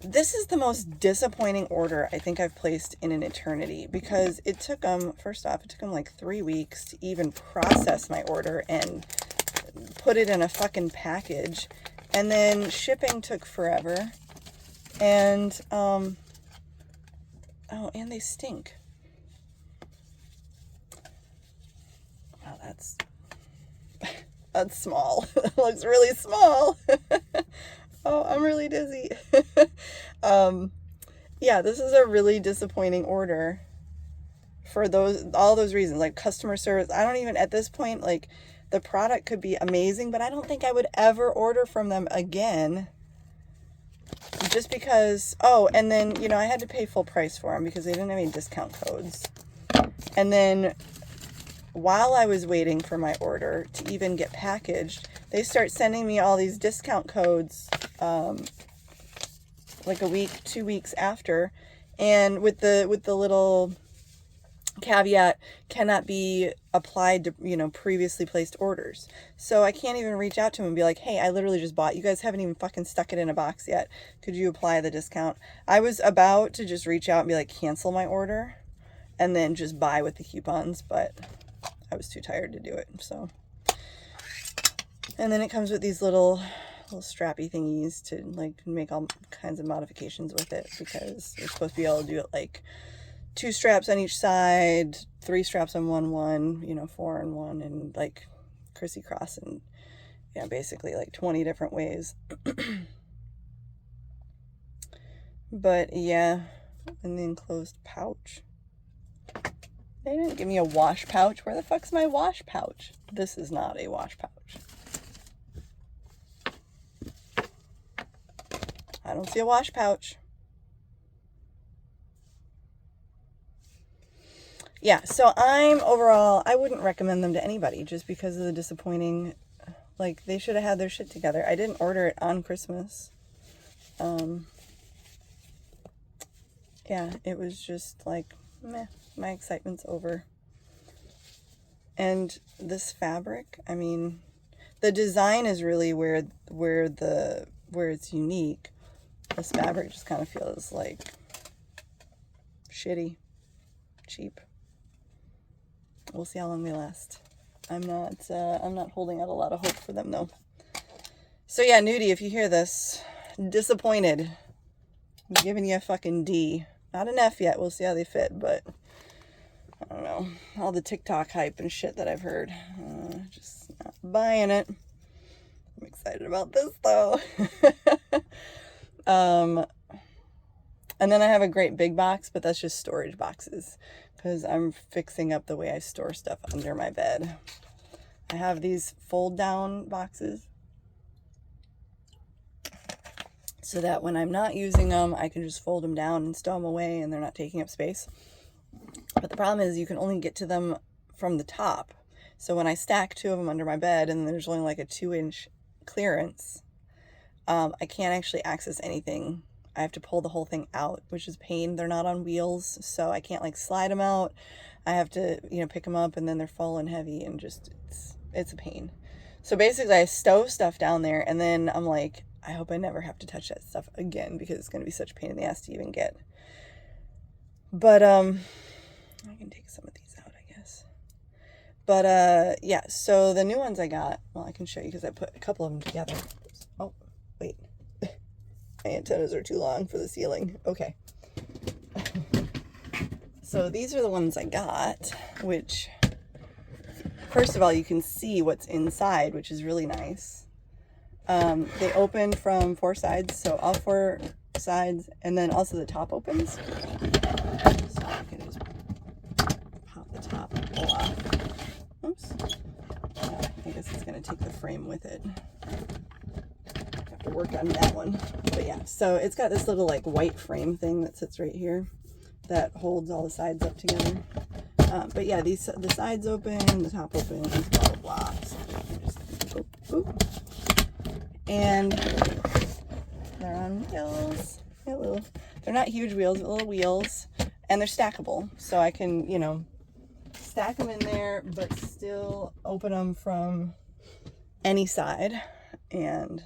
This is the most disappointing order I think I've placed in an eternity because it took them, first off, it took them like 3 weeks to even process my order and put it in a fucking package. And then shipping took forever. And, oh, and they stink. Wow, that's small. It looks really small. Oh, I'm really dizzy. Yeah, this is a really disappointing order for all those reasons, like customer service. I don't even, at this point, like the product could be amazing, but I don't think I would ever order from them again just because, oh, and then, you know, I had to pay full price for them because they didn't have any discount codes. And then while I was waiting for my order to even get packaged, they start sending me all these discount codes like a week, 2 weeks after, and with the little caveat, cannot be applied to, you know, previously placed orders. So I can't even reach out to them and be like, hey, I literally just bought, you guys haven't even fucking stuck it in a box yet. Could you apply the discount? I was about to just reach out and be like, cancel my order and then just buy with the coupons, but I was too tired to do it. So, and then it comes with these little strappy thingies to like make all kinds of modifications with it because you're supposed to be able to do it like 2 straps on each side, 3 straps on one, you know, 4 on one, and like crissy-cross, and yeah, basically like 20 different ways. But yeah, and the enclosed pouch. They didn't give me a wash pouch. Where the fuck's my wash pouch? This is not a wash pouch. I don't see a wash pouch. Yeah, so I wouldn't recommend them to anybody just because of the disappointing, like, they should have had their shit together. I didn't order it on Christmas. Yeah, it was just like, meh, my excitement's over. And this fabric, I mean, the design is really where it's unique. This fabric just kind of feels like shitty, cheap. We'll see how long they last. I'm not holding out a lot of hope for them though. So yeah, Nudie, if you hear this, disappointed. I'm giving you a fucking D. Not an F yet. We'll see how they fit, but I don't know. All the TikTok hype and shit that I've heard, just not buying it. I'm excited about this though. And then I have a great big box, but that's just storage boxes because I'm fixing up the way I store stuff under my bed. I have these fold down boxes so that when I'm not using them, I can just fold them down and stow them away and they're not taking up space. But the problem is you can only get to them from the top. So when I stack two of them under my bed and there's only like a 2-inch clearance, I can't actually access anything. I have to pull the whole thing out, which is pain. They're not on wheels, so I can't like slide them out. I have to, pick them up and then they're full and heavy and just, it's a pain. So basically I stow stuff down there and then I'm like, I hope I never have to touch that stuff again because it's going to be such a pain in the ass to even get. But, I can take some of these out, I guess. But, yeah, so the new ones I got, well, I can show you because I put a couple of them together. Oh, wait. My antennas are too long for the ceiling. Okay. So these are the ones I got, which, first of all, you can see what's inside, which is really nice. They open from 4 sides, so all 4 sides, and then also the top opens. So I can just pop the top off. Oops. I guess it's going to take the frame with it. Have to work on that one. But yeah, so it's got this little like white frame thing that sits right here that holds all the sides up together. But yeah, the sides open, the top opens, blah, blah, blah. So just, boop, boop. And they're on wheels. They're not huge wheels, but little wheels. And they're stackable. So I can, stack them in there, but still open them from any side. And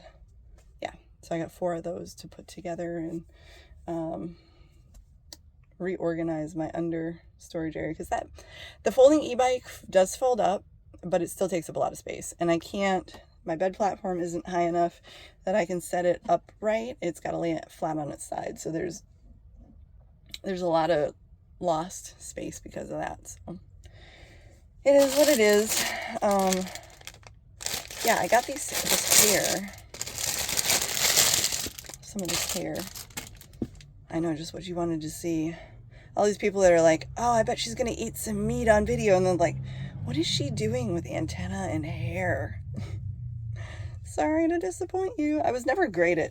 yeah, so I got 4 of those to put together and reorganize my under storage area, because the folding e-bike does fold up, but it still takes up a lot of space, and my bed platform isn't high enough that I can set it upright. It's got to lay it flat on its side, so there's a lot of lost space because of that. So it is what it is. Yeah, I got this hair, some of this hair. I know, just what you wanted to see. All these people that are like, oh, I bet she's going to eat some meat on video. And then like, what is she doing with antenna and hair? Sorry to disappoint you. I was never great at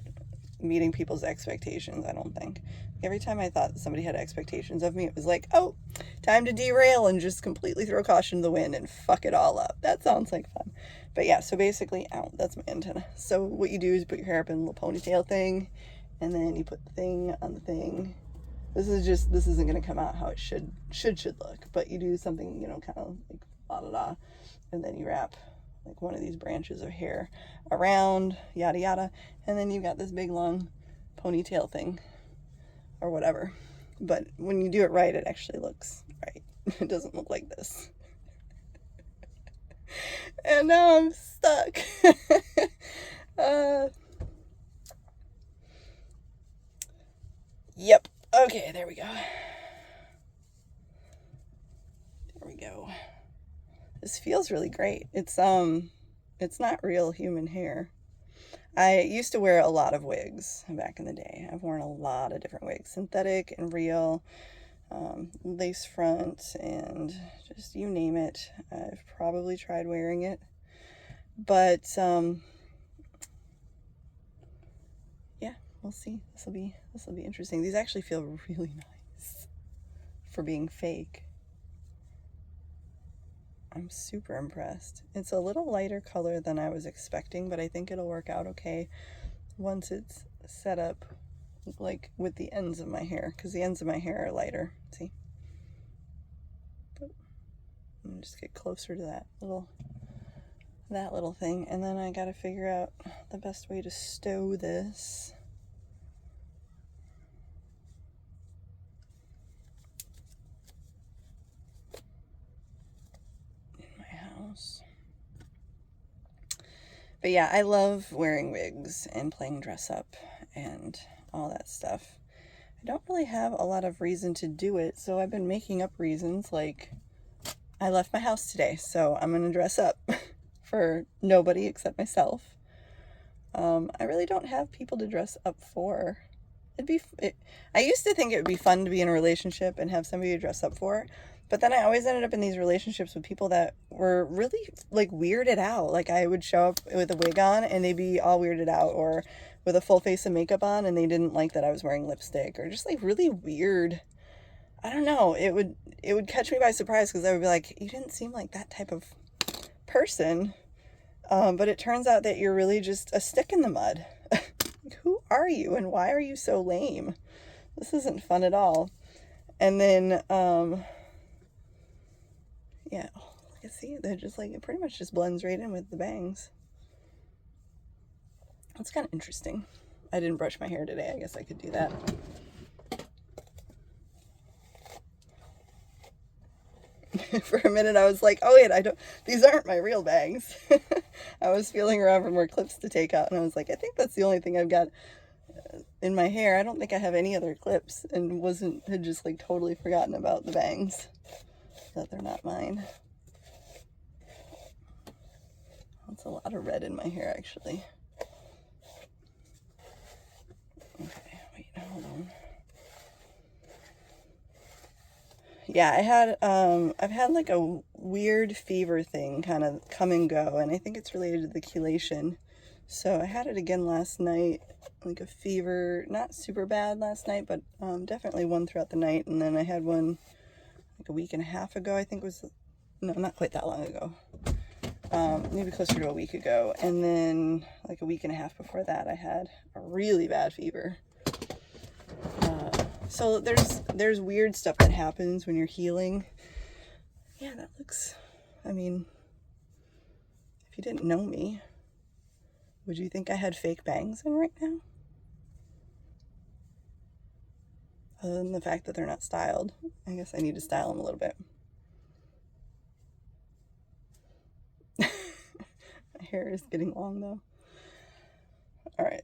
meeting people's expectations, I don't think. Every time I thought somebody had expectations of me, it was like, oh, time to derail and just completely throw caution to the wind and fuck it all up. That sounds like fun. But yeah, so basically, ow, that's my antenna. So what you do is put your hair up in a little ponytail thing, and then you put the thing on the thing. This isn't going to come out how it should look, but you do something, kind of like la-da-da, and then you wrap like one of these branches of hair around, yada yada, and then you've got this big long ponytail thing or whatever. But when you do it right, it actually looks right. It doesn't look like this. And now I'm stuck. Yep. Okay, there we go. There we go. This feels really great. It's not real human hair. I used to wear a lot of wigs back in the day. I've worn a lot of different wigs, synthetic and real, lace front, and just you name it. I've probably tried wearing it, but yeah, we'll see. This will be interesting. These actually feel really nice for being fake. I'm super impressed. It's a little lighter color than I was expecting, but I think it'll work out okay once it's set up, like with the ends of my hair, because the ends of my hair are lighter. See? Let me just get closer to that little thing, and then I gotta figure out the best way to stow this. In my house. But yeah, I love wearing wigs and playing dress up and all that stuff. I don't really have a lot of reason to do it, so I've been making up reasons, like I left my house today, so I'm gonna dress up for nobody except myself. I really don't have people to dress up for. I used to think it would be fun to be in a relationship and have somebody to dress up for, but then I always ended up in these relationships with people that were really like weirded out. Like I would show up with a wig on and they'd be all weirded out, or with a full face of makeup on and they didn't like that I was wearing lipstick, or just like really weird. I don't know. It would catch me by surprise because I would be like, you didn't seem like that type of person. But it turns out that you're really just a stick in the mud. Who are you and why are you so lame? This isn't fun at all. And then, yeah, you see, they're just like, it pretty much just blends right in with the bangs. That's kind of interesting. I didn't brush my hair today. I guess I could do that. For a minute I was like, oh wait, these aren't my real bangs. I was feeling around for more clips to take out, and I was like, I think that's the only thing I've got in my hair. I don't think I have any other clips, and had just like totally forgotten about the bangs, that they're not mine. That's a lot of red in my hair, actually. Okay, wait, hold on. Yeah, I've had like a weird fever thing kind of come and go, and I think it's related to the chelation. So I had it again last night, like a fever, not super bad last night, but definitely one throughout the night. And then I had one like a week and a half ago, I think no, not quite that long ago. Maybe closer to a week ago. And then like a week and a half before that, I had a really bad fever. So there's weird stuff that happens when you're healing. Yeah, that looks, I mean, if you didn't know me, would you think I had fake bangs in right now? Other than the fact that they're not styled. I guess I need to style them a little bit. My hair is getting long though. All right.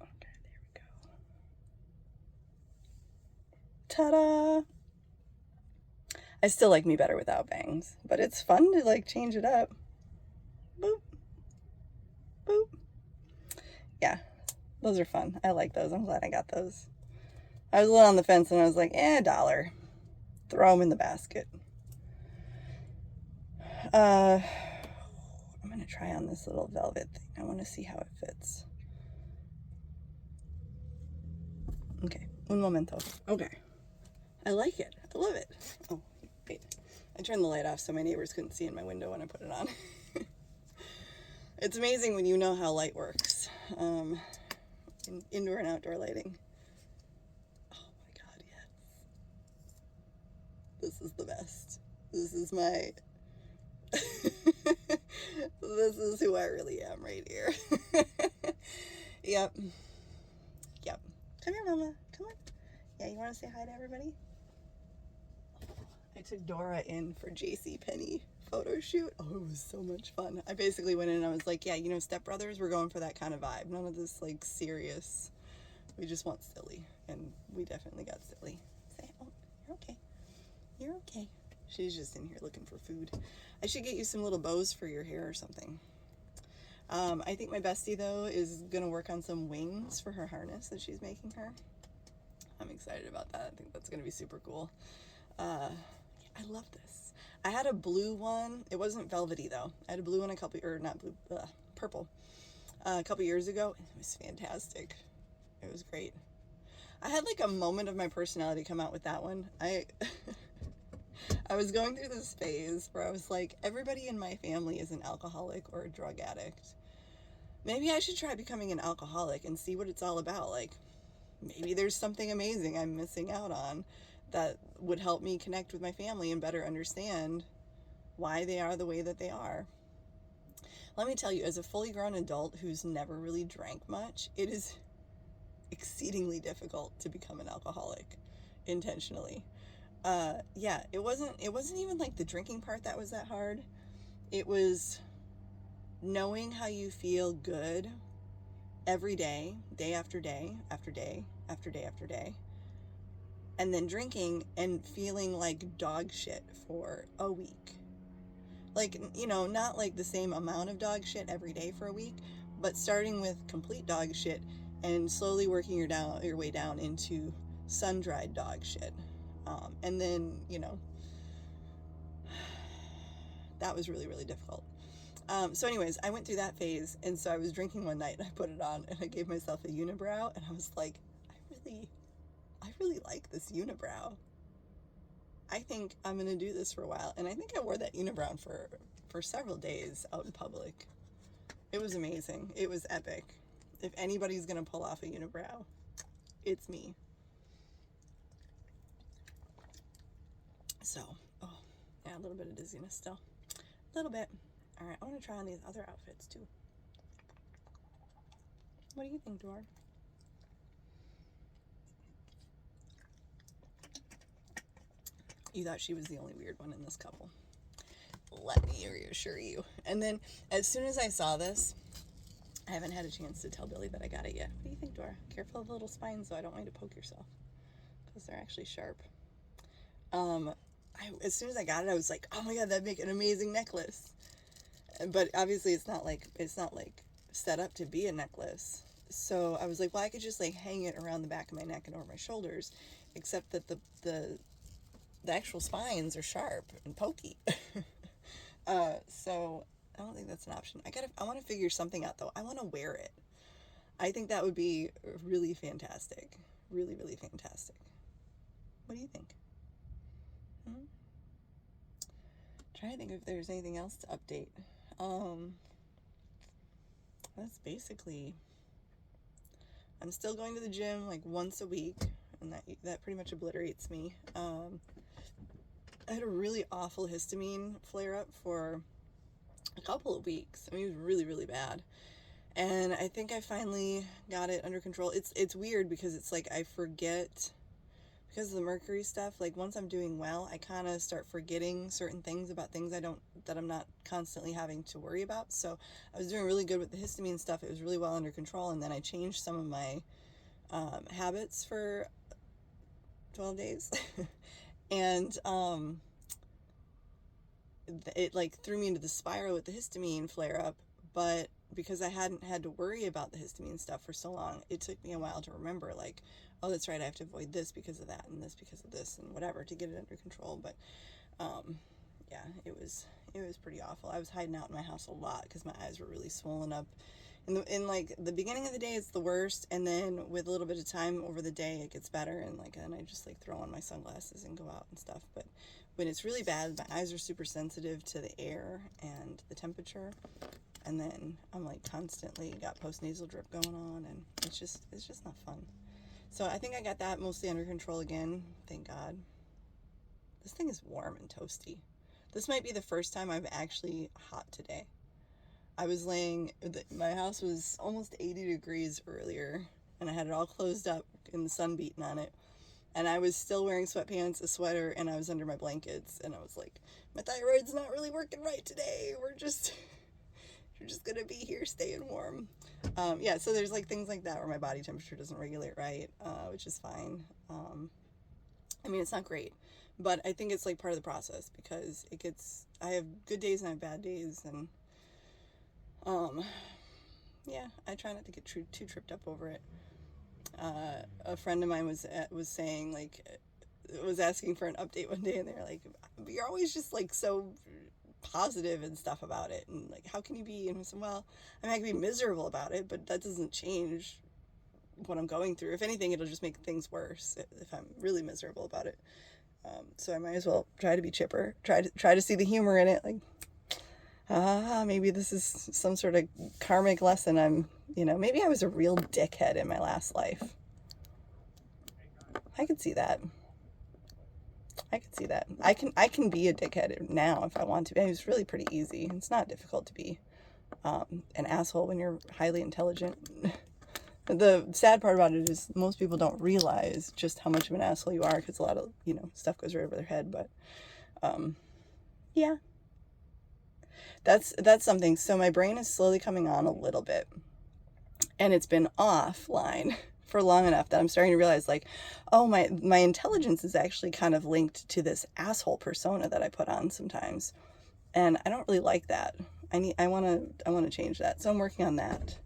Okay, there we go. Ta-da! I still like me better without bangs, but it's fun to like change it up. Boop. Boop. Yeah, those are fun. I like those. I'm glad I got those. I was a little on the fence and I was like, $1. Throw them in the basket. I'm gonna try on this little velvet thing. I want to see how it fits. Okay, un momento. Okay, I like it. I love it. Oh, wait. I turned the light off so my neighbors couldn't see in my window when I put it on. It's amazing when you know how light works. In indoor and outdoor lighting. Oh my god, yes. This is the best. This is my... This is who I really am right here. Yep. Yep. Come here, Mama. Come on. Yeah, you want to say hi to everybody? I took Dora in for JCPenney photo shoot. Oh, it was so much fun. I basically went in and I was like, yeah, you know, Step Brothers, we're going for that kind of vibe. None of this, like, serious. We just want silly. And we definitely got silly. Say, oh, you're okay. You're okay. She's just in here looking for food. I should get you some little bows for your hair or something. I think my bestie, though, is going to work on some wings for her harness that she's making her. I'm excited about that. I think that's going to be super cool. I love this. I had a blue one. It wasn't velvety, though. I had a blue one purple, a couple years ago, and it was fantastic. It was great. I had like a moment of my personality come out with that one. I was going through this phase where I was like, everybody in my family is an alcoholic or a drug addict. Maybe I should try becoming an alcoholic and see what it's all about. Like, maybe there's something amazing I'm missing out on that would help me connect with my family and better understand why they are the way that they are. Let me tell you, as a fully grown adult who's never really drank much, it is exceedingly difficult to become an alcoholic intentionally. Yeah, it wasn't even like the drinking part that was that hard. It was knowing how you feel good every day, day after day, after day, after day after day, and then drinking and feeling like dog shit for a week. Like, not like the same amount of dog shit every day for a week, but starting with complete dog shit and slowly working your way down into sun-dried dog shit. And then, that was really, really difficult. So anyways, I went through that phase, and so I was drinking one night, and I put it on, and I gave myself a unibrow, and I was like, I really like this unibrow. I think I'm gonna do this for a while, and I think I wore that unibrow for several days out in public. It was amazing. It was epic. If anybody's gonna pull off a unibrow, it's me. So, oh, yeah, a little bit of dizziness still. A little bit. All right, I want to try on these other outfits too. What do you think, Dor? You thought she was the only weird one in this couple. Let me reassure you. And then, as soon as I saw this, I haven't had a chance to tell Billy that I got it yet. What do you think, Dora? Careful of the little spines, though. I don't want you to poke yourself, because they're actually sharp. As soon as I got it, I was like, oh my god, that'd make an amazing necklace. But obviously it's not like set up to be a necklace. So I was like, well, I could just like hang it around the back of my neck and over my shoulders, except that the actual spines are sharp and pokey. So I don't think that's an option. I want to figure something out though. I want to wear it. I think that would be really fantastic. Really, really fantastic. What do you think? Trying to think if there's anything else to update. That's basically, I'm still going to the gym like once a week, and that pretty much obliterates me. I had a really awful histamine flare up for a couple of weeks. I mean, it was really, really bad. And I think I finally got it under control. It's weird because it's like I forget, because of the mercury stuff, like once I'm doing well, I kind of start forgetting certain things about things that I'm not constantly having to worry about. So I was doing really good with the histamine stuff. It was really well under control. And then I changed some of my habits for 12 days. And it like threw me into the spiral with the histamine flare up. But because I hadn't had to worry about the histamine stuff for so long, it took me a while to remember, like, oh, that's right, I have to avoid this because of that, and this because of this, and whatever, to get it under control. But yeah, it was pretty awful. I was hiding out in my house a lot because my eyes were really swollen up. In like the beginning of the day, it's the worst, and then with a little bit of time over the day, it gets better, and then I just like throw on my sunglasses and go out and stuff. But when it's really bad, my eyes are super sensitive to the air and the temperature. And then I'm like constantly got postnasal drip going on, and it's just not fun. So I think I got that mostly under control again, thank God. This thing is warm and toasty. This might be the first time I'm actually hot today. I was my house was almost 80 degrees earlier, and I had it all closed up and the sun beating on it. And I was still wearing sweatpants, a sweater, and I was under my blankets, and I was like, my thyroid's not really working right today. We're just gonna be here staying warm. Yeah, so there's like things like that where my body temperature doesn't regulate right, which is fine. I mean, it's not great, but I think it's like part of the process, because I have good days and I have bad days, and yeah, I try not to get too tripped up over it. A friend of mine was saying, like, was asking for an update one day, and they were like, you're always just like so positive and stuff about it, and like, how can you be? And I said, well, I mean, I can be miserable about it, but that doesn't change what I'm going through. If anything, it'll just make things worse if I'm really miserable about it. So I might as well try to be chipper, try to see the humor in it. Like, maybe this is some sort of karmic lesson. Maybe I was a real dickhead in my last life. I could see that. I can be a dickhead now if I want to. It's really pretty easy. It's not difficult to be an asshole when you're highly intelligent. The sad part about it is most people don't realize just how much of an asshole you are, because a lot of, stuff goes right over their head. But yeah, that's something. So my brain is slowly coming on a little bit, and it's been offline for long enough that I'm starting to realize, like, oh, my intelligence is actually kind of linked to this asshole persona that I put on sometimes, and I don't really like that. I want to change that. So I'm working on that.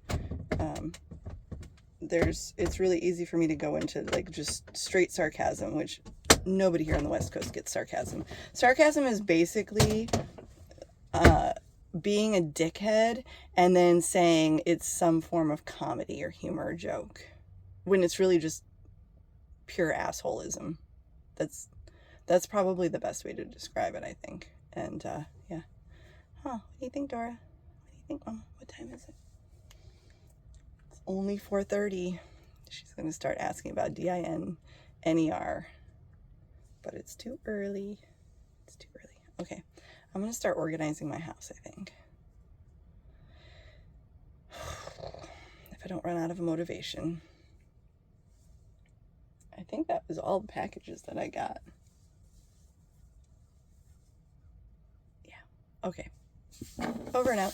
It's really easy for me to go into like just straight sarcasm, which nobody here on the West Coast gets sarcasm. Sarcasm is basically being a dickhead and then saying it's some form of comedy or humor or joke, when it's really just pure assholism. That's probably the best way to describe it, I think. And yeah. What do you think, Dora? What do you think, Mama? What time is it? It's only 4:30. She's going to start asking about DINNER. But it's too early. It's too early. Okay. I'm going to start organizing my house, I think. If I don't run out of motivation. I think that was all the packages that I got. Yeah. Okay. Over and out.